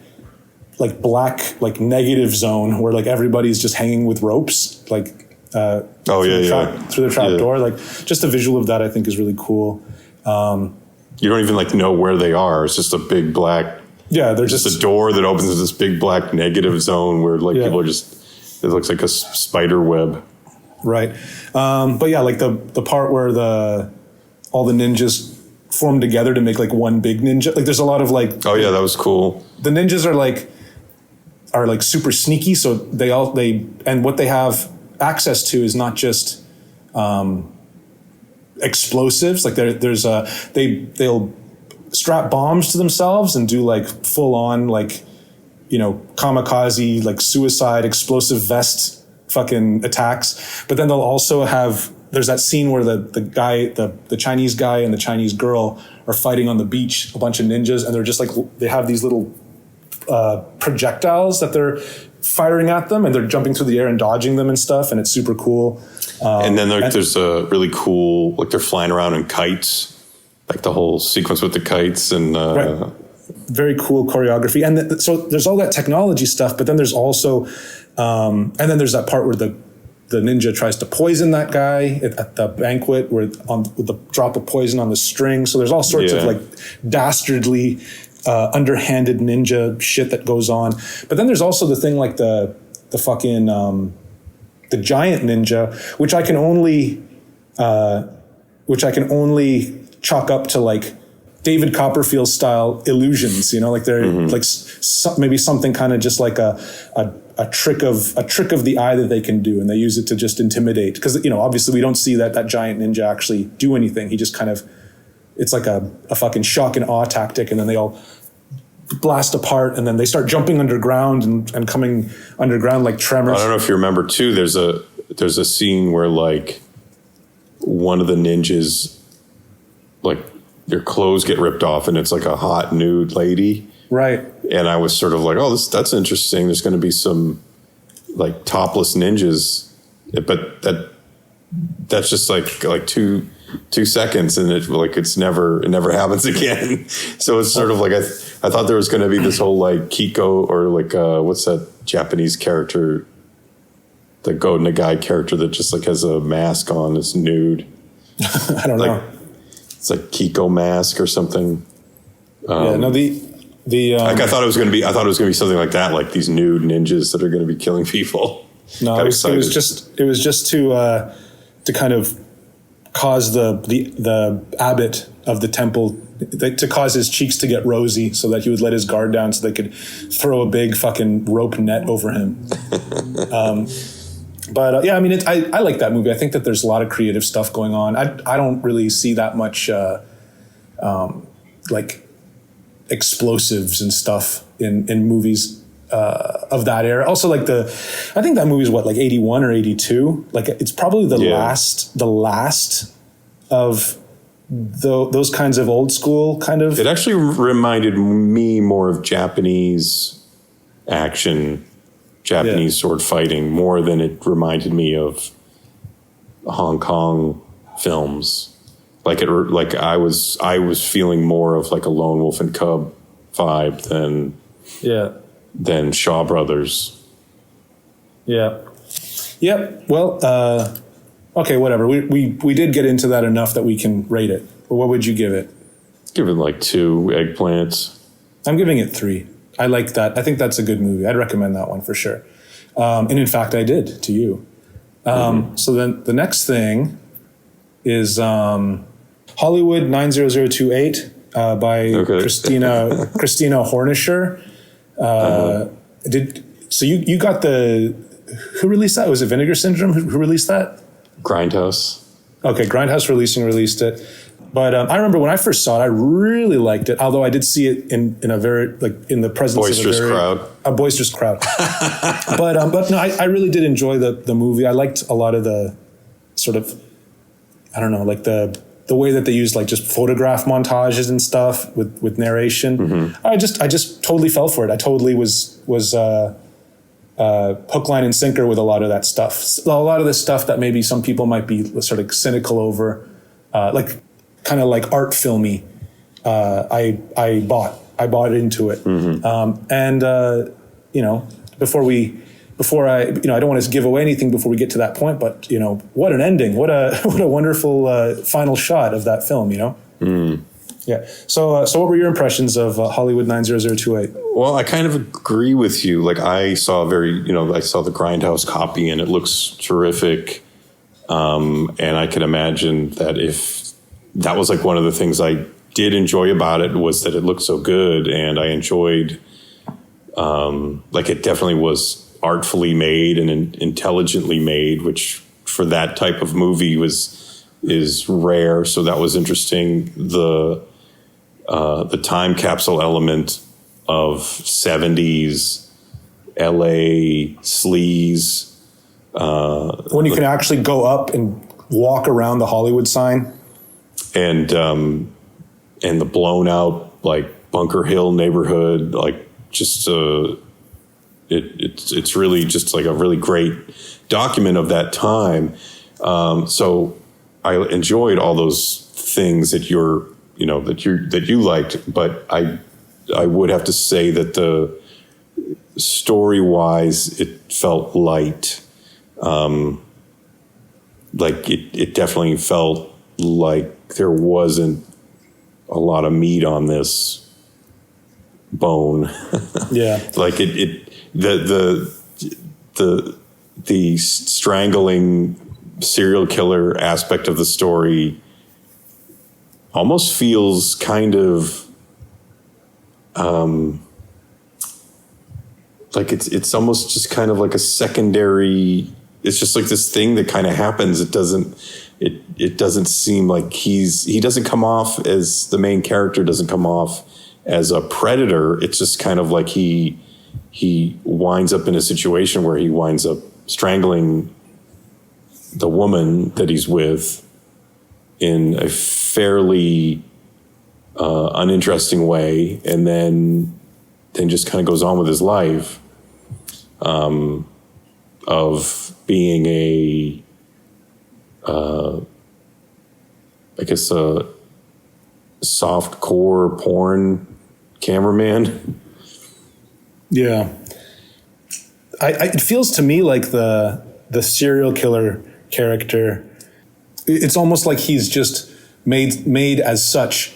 black, like negative zone where like everybody's just hanging with ropes, like through the trap door. Like just the visual of that, I think, is really cool. You don't even like know where they are. It's just a big black. Yeah, they're just a door that opens to this big black negative zone where like people are just. It looks like a spider web. Right. But yeah, like the part where all the ninjas form together to make like one big ninja. Like there's a lot of like. Oh yeah, that was cool. The ninjas are like super sneaky, so and what they have access to is not just explosives. Like they'll strap bombs to themselves and do like full on like, you know, kamikaze, like suicide, explosive vest fucking attacks. But then they'll also there's that scene where the Chinese guy and the Chinese girl are fighting on the beach, a bunch of ninjas, and they're just like, they have these little projectiles that they're firing at them, and they're jumping through the air and dodging them and stuff, and it's super cool. And then there's a really cool, like they're flying around in kites, like the whole sequence with the kites and. Right. Very cool choreography. And so there's all that technology stuff, but then there's also, and then there's that part where the ninja tries to poison that guy at the banquet with the drop of poison on the string. So there's all sorts of like dastardly, underhanded ninja shit that goes on. But then there's also the thing like the fucking, the giant ninja, which I can only chalk up to like David Copperfield style illusions, you know, like they're like maybe something kind of just like a trick of the eye that they can do, and they use it to just intimidate. Because, you know, obviously we don't see that giant ninja actually do anything. He just kind of, it's like a fucking shock and awe tactic, and then they all blast apart, and then they start jumping underground and coming underground like tremors. I don't know if you remember too. There's a scene where like one of the ninjas, like, their clothes get ripped off and it's like a hot nude lady. Right. And I was sort of like, oh, that's interesting. There's going to be some like topless ninjas, but that's just like two seconds, and it never happens again. So it's sort of like, I thought there was going to be this whole like Kiko, or like, what's that Japanese character? The Go Nagai character that just like has a mask on, is nude. I don't know. It's like Kiko Mask or something. Yeah, no, like I thought it was going to be something like that, like these nude ninjas that are going to be killing people. No, it was just to kind of cause the abbot of the temple to cause his cheeks to get rosy, so that he would let his guard down, so they could throw a big fucking rope net over him. But yeah, I mean, I like that movie. I think that there's a lot of creative stuff going on. I don't really see that much like explosives and stuff in movies of that era. Also, like I think that movie is what, like 81 or 82. Like it's probably the last of those kinds of old school kind of. It actually reminded me more of Japanese action, Japanese sword fighting, more than it reminded me of Hong Kong films. Like I was feeling more of like a Lone Wolf and Cub vibe than Shaw Brothers. Yeah. Yep. Well, okay, whatever. We did get into that enough that we can rate it. But what would you give it? Give it like 2 eggplants. I'm giving it 3. I like that. I think that's a good movie. I'd recommend that one for sure. And in fact, I did to you. So then the next thing is Hollywood 90028 by Christina Hornisher. You got who released that? Was it Vinegar Syndrome who released that? Grindhouse. Okay, Grindhouse released it. But I remember when I first saw it, I really liked it. Although I did see it in a very, like, in the presence boisterous of a boisterous crowd. but no, I really did enjoy the movie. I liked a lot of the sort of, I don't know, like the way that they used like just photograph montages and stuff with narration. Mm-hmm. I just totally fell for it. I totally was hook, line, and sinker with a lot of that stuff. A lot of the stuff that maybe some people might be sort of cynical over, like kind of like art filmy. I bought into it. Mm-hmm. Before I don't want to give away anything before we get to that point, but what an ending! What a wonderful final shot of that film. Mm. Yeah. So what were your impressions of Hollywood 90028? Well, I kind of agree with you. Like I saw I saw the Grindhouse copy, and it looks terrific. And I can imagine that if that was like one of the things I did enjoy about it was that it looked so good, and I enjoyed. Like it definitely was artfully made and intelligently made, which for that type of movie is rare. So that was interesting. The time capsule element of 70s LA sleaze. When you can actually go up and walk around the Hollywood sign. And the blown out like Bunker Hill neighborhood, like just it's really just like a really great document of that time. So I enjoyed all those things that you liked, but I would have to say that the story wise it felt light. Like it definitely felt like there wasn't a lot of meat on this bone. Yeah. Like the strangling serial killer aspect of the story almost feels kind of like it's almost just kind of like a secondary. It's just like this thing that kind of happens. It doesn't seem like he doesn't come off as the main character, doesn't come off as a predator. It's just kind of like he winds up in a situation where he winds up strangling the woman that he's with in a fairly uninteresting way, and then just kind of goes on with his life of being a soft core porn cameraman. Yeah. It feels to me like the serial killer character, it's almost like he's just made as such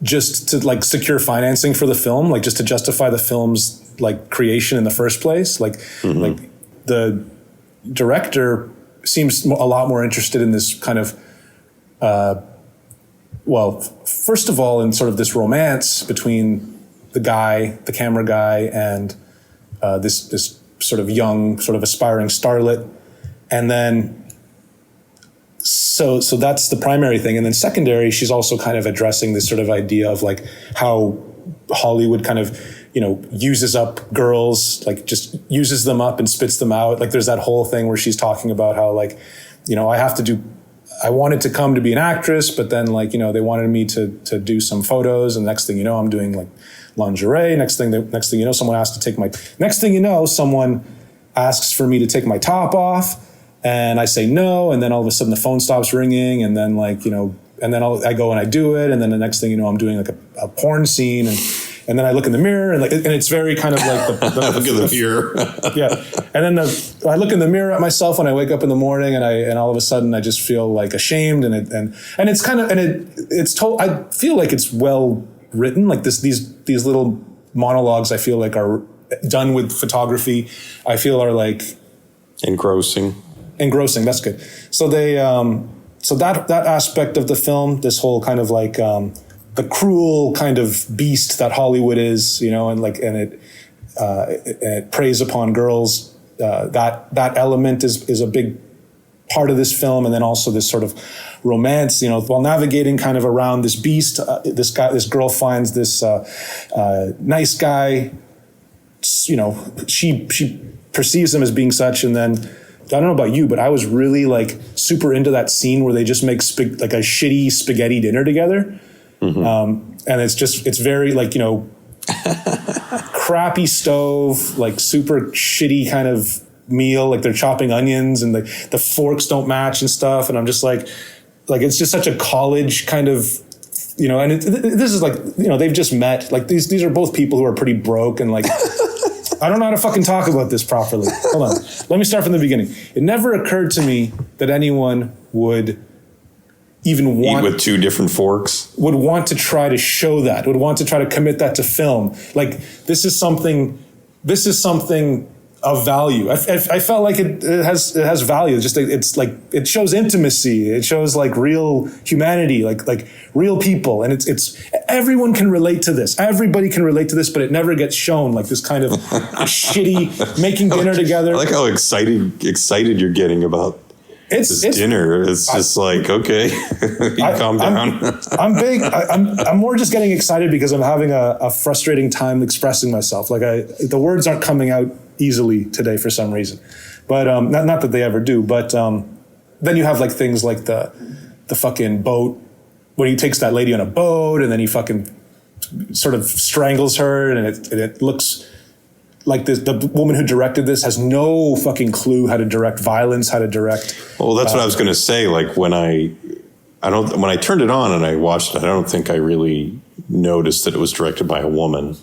just to like secure financing for the film, like just to justify the film's like creation in the first place. Like, mm-hmm. like the director seems a lot more interested in this kind of, first of all, in sort of this romance between the camera guy, and this sort of young, sort of aspiring starlet. And then, so that's the primary thing. And then secondary, she's also kind of addressing this sort of idea of like how Hollywood kind of, uses up girls, like just uses them up and spits them out. Like there's that whole thing where she's talking about how like, I wanted to come to be an actress, but then like, they wanted me to do some photos. And next thing you know, I'm doing like lingerie. Next thing you know, someone asks for me to take my top off. And I say no, and then all of a sudden the phone stops ringing, and then like, and then I go and I do it, and then the next thing you know, I'm doing like a porn scene, and then I look in the mirror, and it's very kind of like the look in the mirror. Yeah, and then I look in the mirror at myself when I wake up in the morning, and all of a sudden I just feel like ashamed, and it's kind of it's told. I feel like it's well written, like these little monologues. I feel like are done with photography. I feel are like engrossing. That's good. So they, so that aspect of the film, this whole kind of like the cruel kind of beast that Hollywood is, and it preys upon girls. That element is a big part of this film, and then also this sort of romance. While navigating kind of around this beast, this girl finds this nice guy. She perceives him as being such, and then. I don't know about you, but I was really like super into that scene where they just make like a shitty spaghetti dinner together. Mm-hmm. And it's very like, crappy stove, like super shitty kind of meal. Like they're chopping onions and the forks don't match and stuff. And I'm just like it's just such a college kind of, and this is like, they've just met. Like these are both people who are pretty broke and like, I don't know how to fucking talk about this properly. Hold on. Let me start from the beginning. It never occurred to me that anyone would even want... Eat with two different forks? Would want to try to show that, would want to try to commit that to film. Like, this is something of value. I felt like it has value. It's like, it shows intimacy. It shows like real humanity, like real people. And it's everyone can relate to this. Everybody can relate to this, but it never gets shown, like this kind of shitty making dinner together. I like how excited you're getting about this dinner. It's just like, okay, calm down. I'm more just getting excited because I'm having a frustrating time expressing myself. Like the words aren't coming out easily today for some reason, but not that they ever do. But then you have like things like the fucking boat, when he takes that lady on a boat and then he fucking sort of strangles her, and it looks like this. The woman who directed this has no fucking clue how to direct violence, how to direct. Well, that's what I was going to say. Like when I turned it on and I watched it, I don't think I really noticed that it was directed by a woman.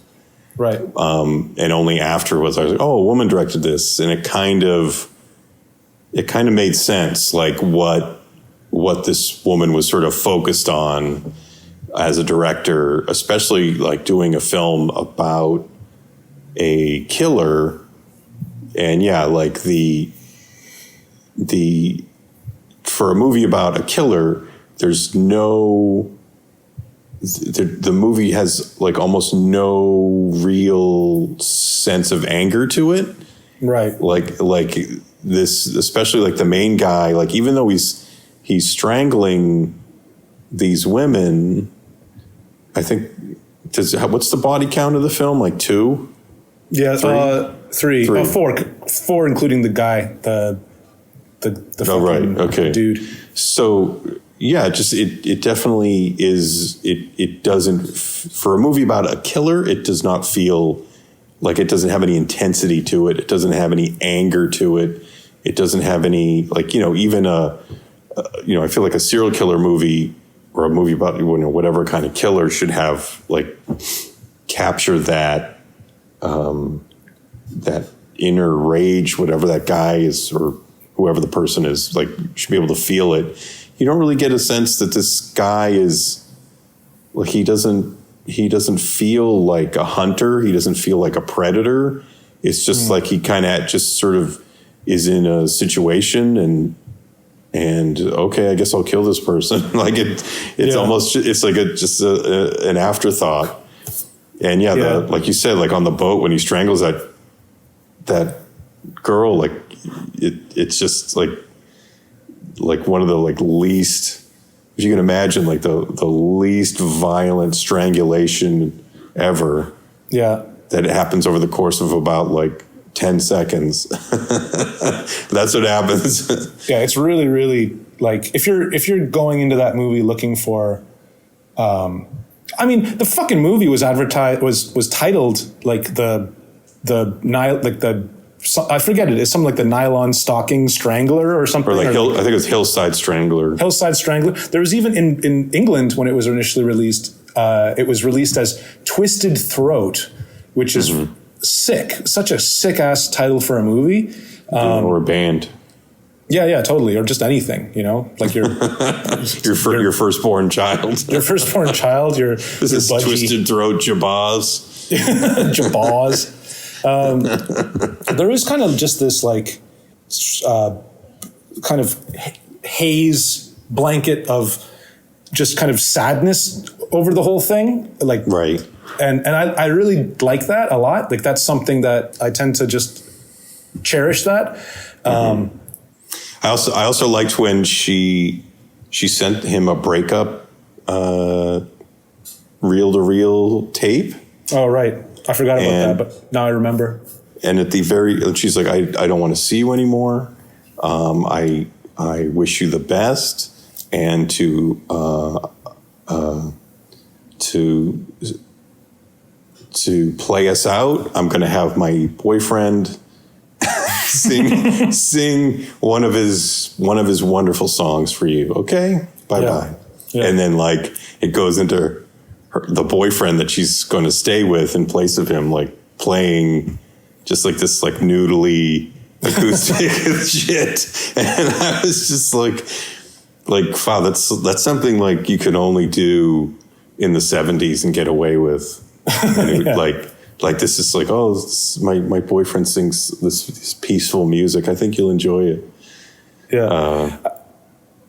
Right. And only afterwards I was like, oh, a woman directed this. And it kind of made sense, like what this woman was sort of focused on as a director, especially like doing a film about a killer. And yeah, like for a movie about a killer, there's no... The movie has like almost no real sense of anger to it. Right. Like this, especially like the main guy, like even though he's strangling these women, I think, what's the body count of the film? Like 2? Yeah. 3. 3. Oh, 4, including the guy, the fucking dude. So, yeah, it definitely is. It doesn't, for a movie about a killer, it does not feel like, it doesn't have any intensity to it. It doesn't have any anger to it. It doesn't have any, like, even I feel like a serial killer movie or a movie about whatever kind of killer should have like capture that that inner rage, whatever that guy is or whoever the person is, like, should be able to feel it. You don't really get a sense that this guy is like, he doesn't feel like a hunter. He doesn't feel like a predator. It's just like he kind of just sort of is in a situation and okay, I guess I'll kill this person. Like it's almost, it's like just an afterthought. And like you said, like on the boat when he strangles that girl, like it's just like one of the like least, if you can imagine, like the least violent strangulation ever. Yeah. That happens over the course of about like 10 seconds. That's what happens. Yeah, it's really, really like if you're going into that movie looking for, I mean, the fucking movie was advertised was titled like I forget it. It's something like the Nylon Stocking Strangler or something. Or like, I think it was Hillside Strangler. Hillside Strangler. There was even in England when it was initially released, it was released as Twisted Throat, which is sick. Such a sick ass title for a movie. Or a band. Yeah, totally. Or just anything, like your firstborn child. Your firstborn child, this is budgie. Twisted Throat Jabaz. Jabaz. There is kind of just this like kind of haze blanket of just kind of sadness over the whole thing. Like, right. And I really like that a lot. Like that's something that I tend to just cherish that. I also liked when she sent him a breakup reel-to-reel tape. Oh, right. I forgot about that, but now I remember. And at the she's like, I don't want to see you anymore. I wish you the best, and to play us out, I'm going to have my boyfriend sing one of his wonderful songs for you. Okay, bye bye. Yeah. And then like it goes into the boyfriend that she's going to stay with in place of him, like playing just like this like noodly acoustic shit. And I was just like, wow, that's something like you could only do in the 70s and get away with. And it, like this is like, oh, my boyfriend sings this peaceful music. I think you'll enjoy it. Yeah.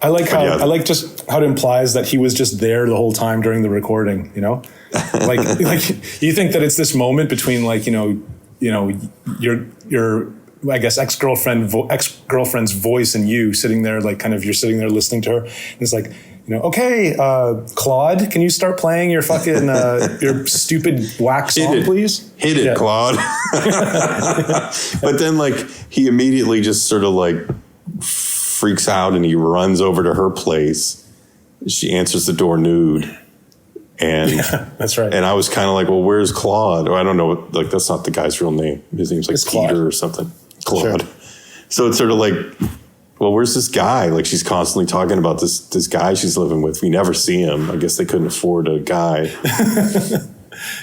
I like just how it implies that he was just there the whole time during the recording, like you think that it's this moment between like, your I guess ex-girlfriend's voice and you sitting there, like kind of, you're sitting there listening to her. And it's like, okay, Claude, can you start playing your fucking, your stupid whack song, please? Hit it, Claude. But then like, he immediately just sort of like freaks out and he runs over to her place. She answers the door nude. And that's right. And I was kind of like, well, where's Claude? Or I don't know. Like, that's not the guy's real name. His name's like it's Peter Claude. Or something. Claude. Sure. So it's sort of like, well, where's this guy? Like, she's constantly talking about this guy she's living with. We never see him. I guess they couldn't afford a guy.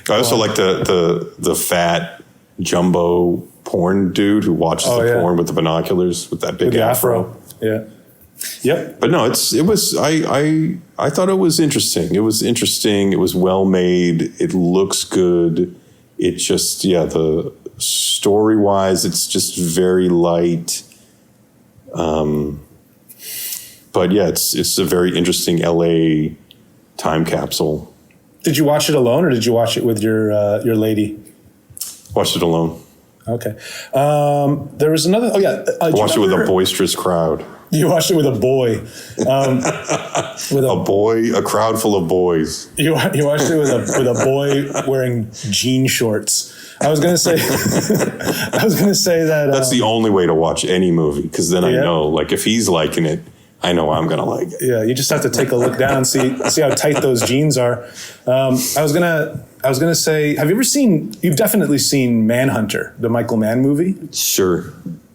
I also like the fat jumbo porn dude who watches porn with the binoculars with that big afro. Yeah. Yep. But no, I thought it was interesting. It was interesting. It was well made. It looks good. It just, the story wise, it's just very light. But yeah, it's a very interesting LA time capsule. Did you watch it alone or did you watch it with your lady? Watched it alone. Okay. There was another. Oh yeah. Watched it with a boisterous crowd. You watched it with a boy. With a crowd full of boys. You watched it with a boy wearing jean shorts. I was gonna say that that's the only way to watch any movie, because then I know, like, if he's liking it, I know I'm gonna like it. Yeah, you just have to take a look down and see how tight those jeans are. I was gonna say, you've definitely seen Manhunter, the Michael Mann movie? Sure.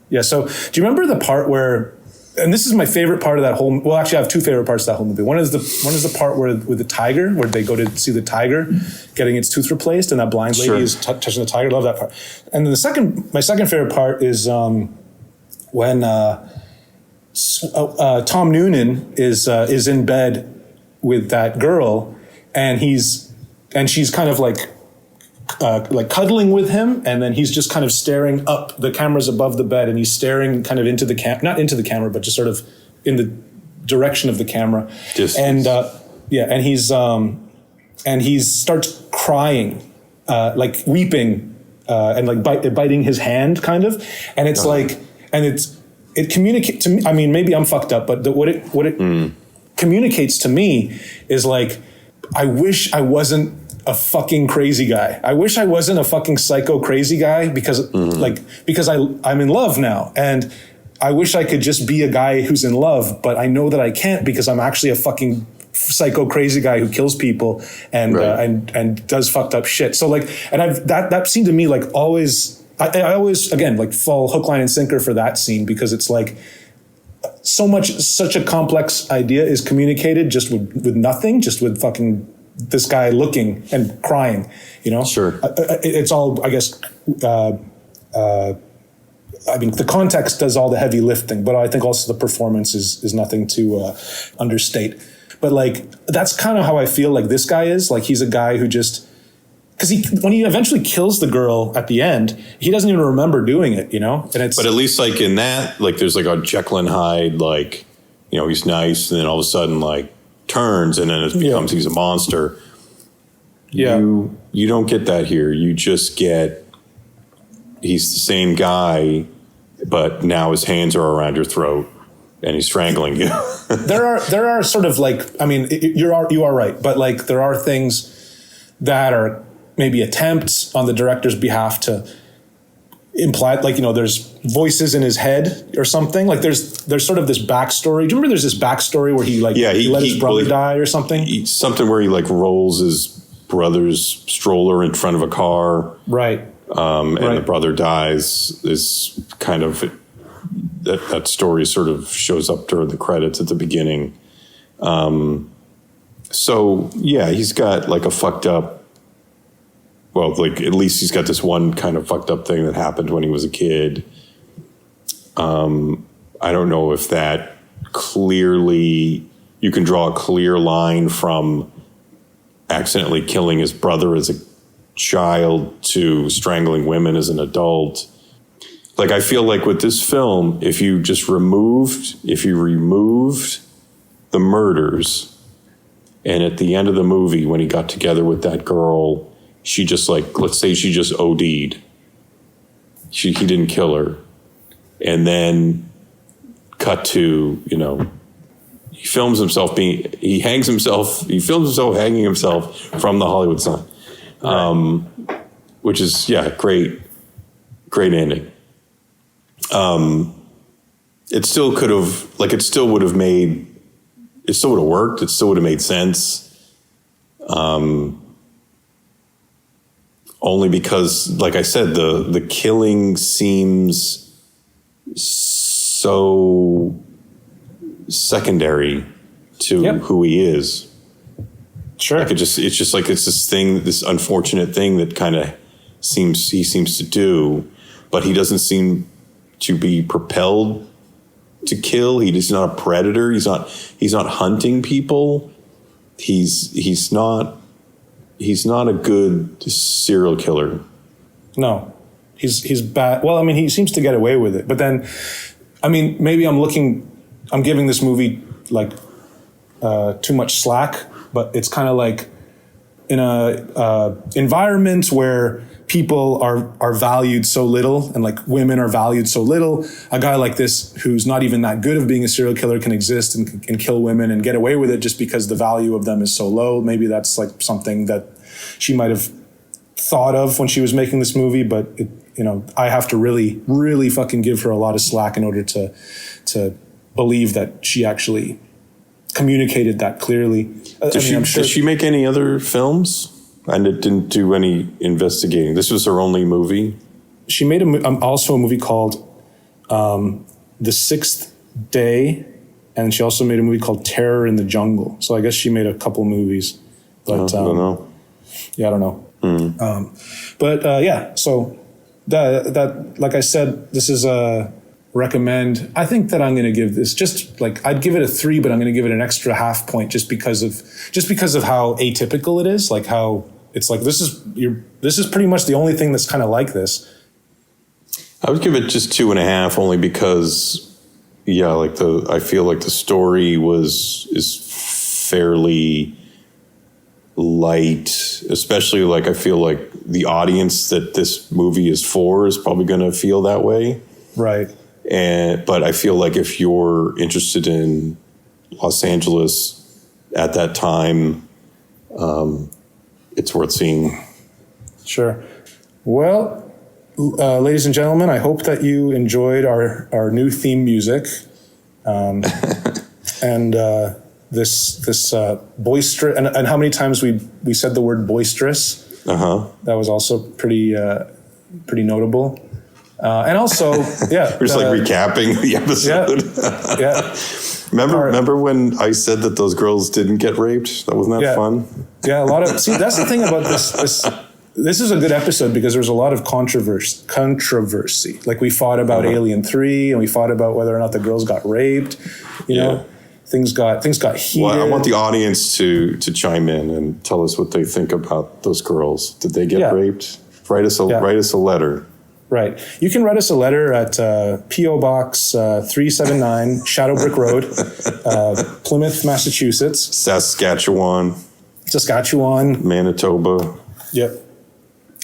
Yeah. So do you remember the part where? And this is my favorite part of that whole. Well, actually, I have two favorite parts of that whole movie. One is the part with the tiger, where they go to see the tiger getting its tooth replaced, and that blind lady is touching the tiger. Love that part. And then my second favorite part is when Tom Noonan is in bed with that girl, and she's kind of like cuddling with him, and then he's just kind of staring up. The camera's above the bed, and he's staring kind of into the not into the camera, but just sort of in the direction of the camera. And he starts crying, like weeping and like biting his hand, kind of. And it's like, and it communicates to me. I mean, maybe I'm fucked up, but what it communicates to me is like, I wish I wasn't a fucking crazy guy. I wish I wasn't a fucking psycho crazy guy because I'm in love now. And I wish I could just be a guy who's in love, but I know that I can't because I'm actually a fucking psycho crazy guy who kills people and and does fucked up shit. So like, and that seemed to me like always, I always again like fall hook, line, and sinker for that scene because it's like such a complex idea is communicated just with nothing, just with fucking this guy looking and crying, you know? Sure. It's all, I guess, I mean, the context does all the heavy lifting, but I think also the performance is nothing to understate. But like, that's kind of how I feel like this guy is. Like, he's a guy who just, because when he eventually kills the girl at the end, he doesn't even remember doing it, you know? And it's, but at least like in that, like there's like a Jekyll and Hyde, like, you know, he's nice, and then all of a sudden like turns, and then it becomes he's a monster. Yeah. You don't get that here. You just get he's the same guy, but now his hands are around your throat and he's strangling you. there are sort of like, I mean, you are right, but like there are things that are maybe attempts on the director's behalf to imply, like, you know, there's voices in his head or something. Like there's sort of this backstory. Do you remember there's this backstory where he let his brother die or something? Something where he like rolls his brother's stroller in front of a car. Right. And the brother dies is kind of that story sort of shows up during the credits at the beginning. So yeah, he's got like a fucked up, well, like at least he's got this one kind of fucked up thing that happened when he was a kid. I don't know if that clearly, you can draw a clear line from accidentally killing his brother as a child to strangling women as an adult. Like, I feel like with this film, if you removed the murders, and at the end of the movie, when he got together with that girl, she just like, let's say she just OD'd. He didn't kill her. And then cut to, you know, he films himself hanging himself from the Hollywood sign. Which is, great ending. It still would have worked. It still would have made sense. Only because, like I said, the killing seems so secondary to who he is. Sure. Like it's just like it's this unfortunate thing that kind of he seems to do, but he doesn't seem to be propelled to kill. He's not a predator. He's not hunting people. He's not a good serial killer. No, he's bad. Well, I mean, he seems to get away with it, but then, I mean, maybe I'm giving this movie like too much slack, but it's kind of like in a environment where people are valued so little, and like women are valued so little, a guy like this who's not even that good of being a serial killer can exist and kill women and get away with it just because the value of them is so low. Maybe that's like something that she might have thought of when she was making this movie, but I have to really, really fucking give her a lot of slack in order to believe that she actually communicated that clearly. Does she make any other films? And it didn't do any investigating. This was her only movie. She made also a movie called The Sixth Day, and she also made a movie called Terror in the Jungle. So I guess she made a couple movies. But I don't know. Yeah, I don't know. So that like I said, this is a recommend. I think that I'm going to give this just like, I'd give it a 3, but I'm going to give it an extra half point just because of how atypical it is. Like how it's like, this is pretty much the only thing that's kind of like this. I would give it just 2.5 only because, I feel like the story is fairly light, especially like I feel like the audience that this movie is for is probably going to feel that way. Right. But I feel like if you're interested in Los Angeles at that time, it's worth seeing. Sure. Well, ladies and gentlemen, I hope that you enjoyed our new theme music, and this boisterous. And how many times we said the word boisterous? That was also pretty notable. And also, yeah, we're just like recapping the episode. Yeah. Remember when I said that those girls didn't get raped? That wasn't that fun? Yeah, a lot of. See, that's the thing about this. This is a good episode because there's a lot of controversy. Like we fought about Alien 3, and we fought about whether or not the girls got raped. You know, things got heated. Well, I want the audience to chime in and tell us what they think about those girls. Did they get raped? Write us a letter. Right. You can write us a letter at P.O. Box 379, Shadowbrick Road, Plymouth, Massachusetts. Saskatchewan. Manitoba. Yep.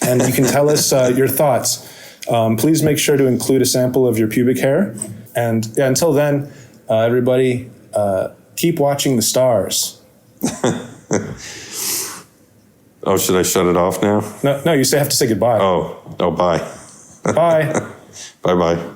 And you can tell us your thoughts. Please make sure to include a sample of your pubic hair. And until then, everybody, keep watching the stars. Oh, should I shut it off now? No, you have to say goodbye. Oh, bye. Bye. Bye-bye.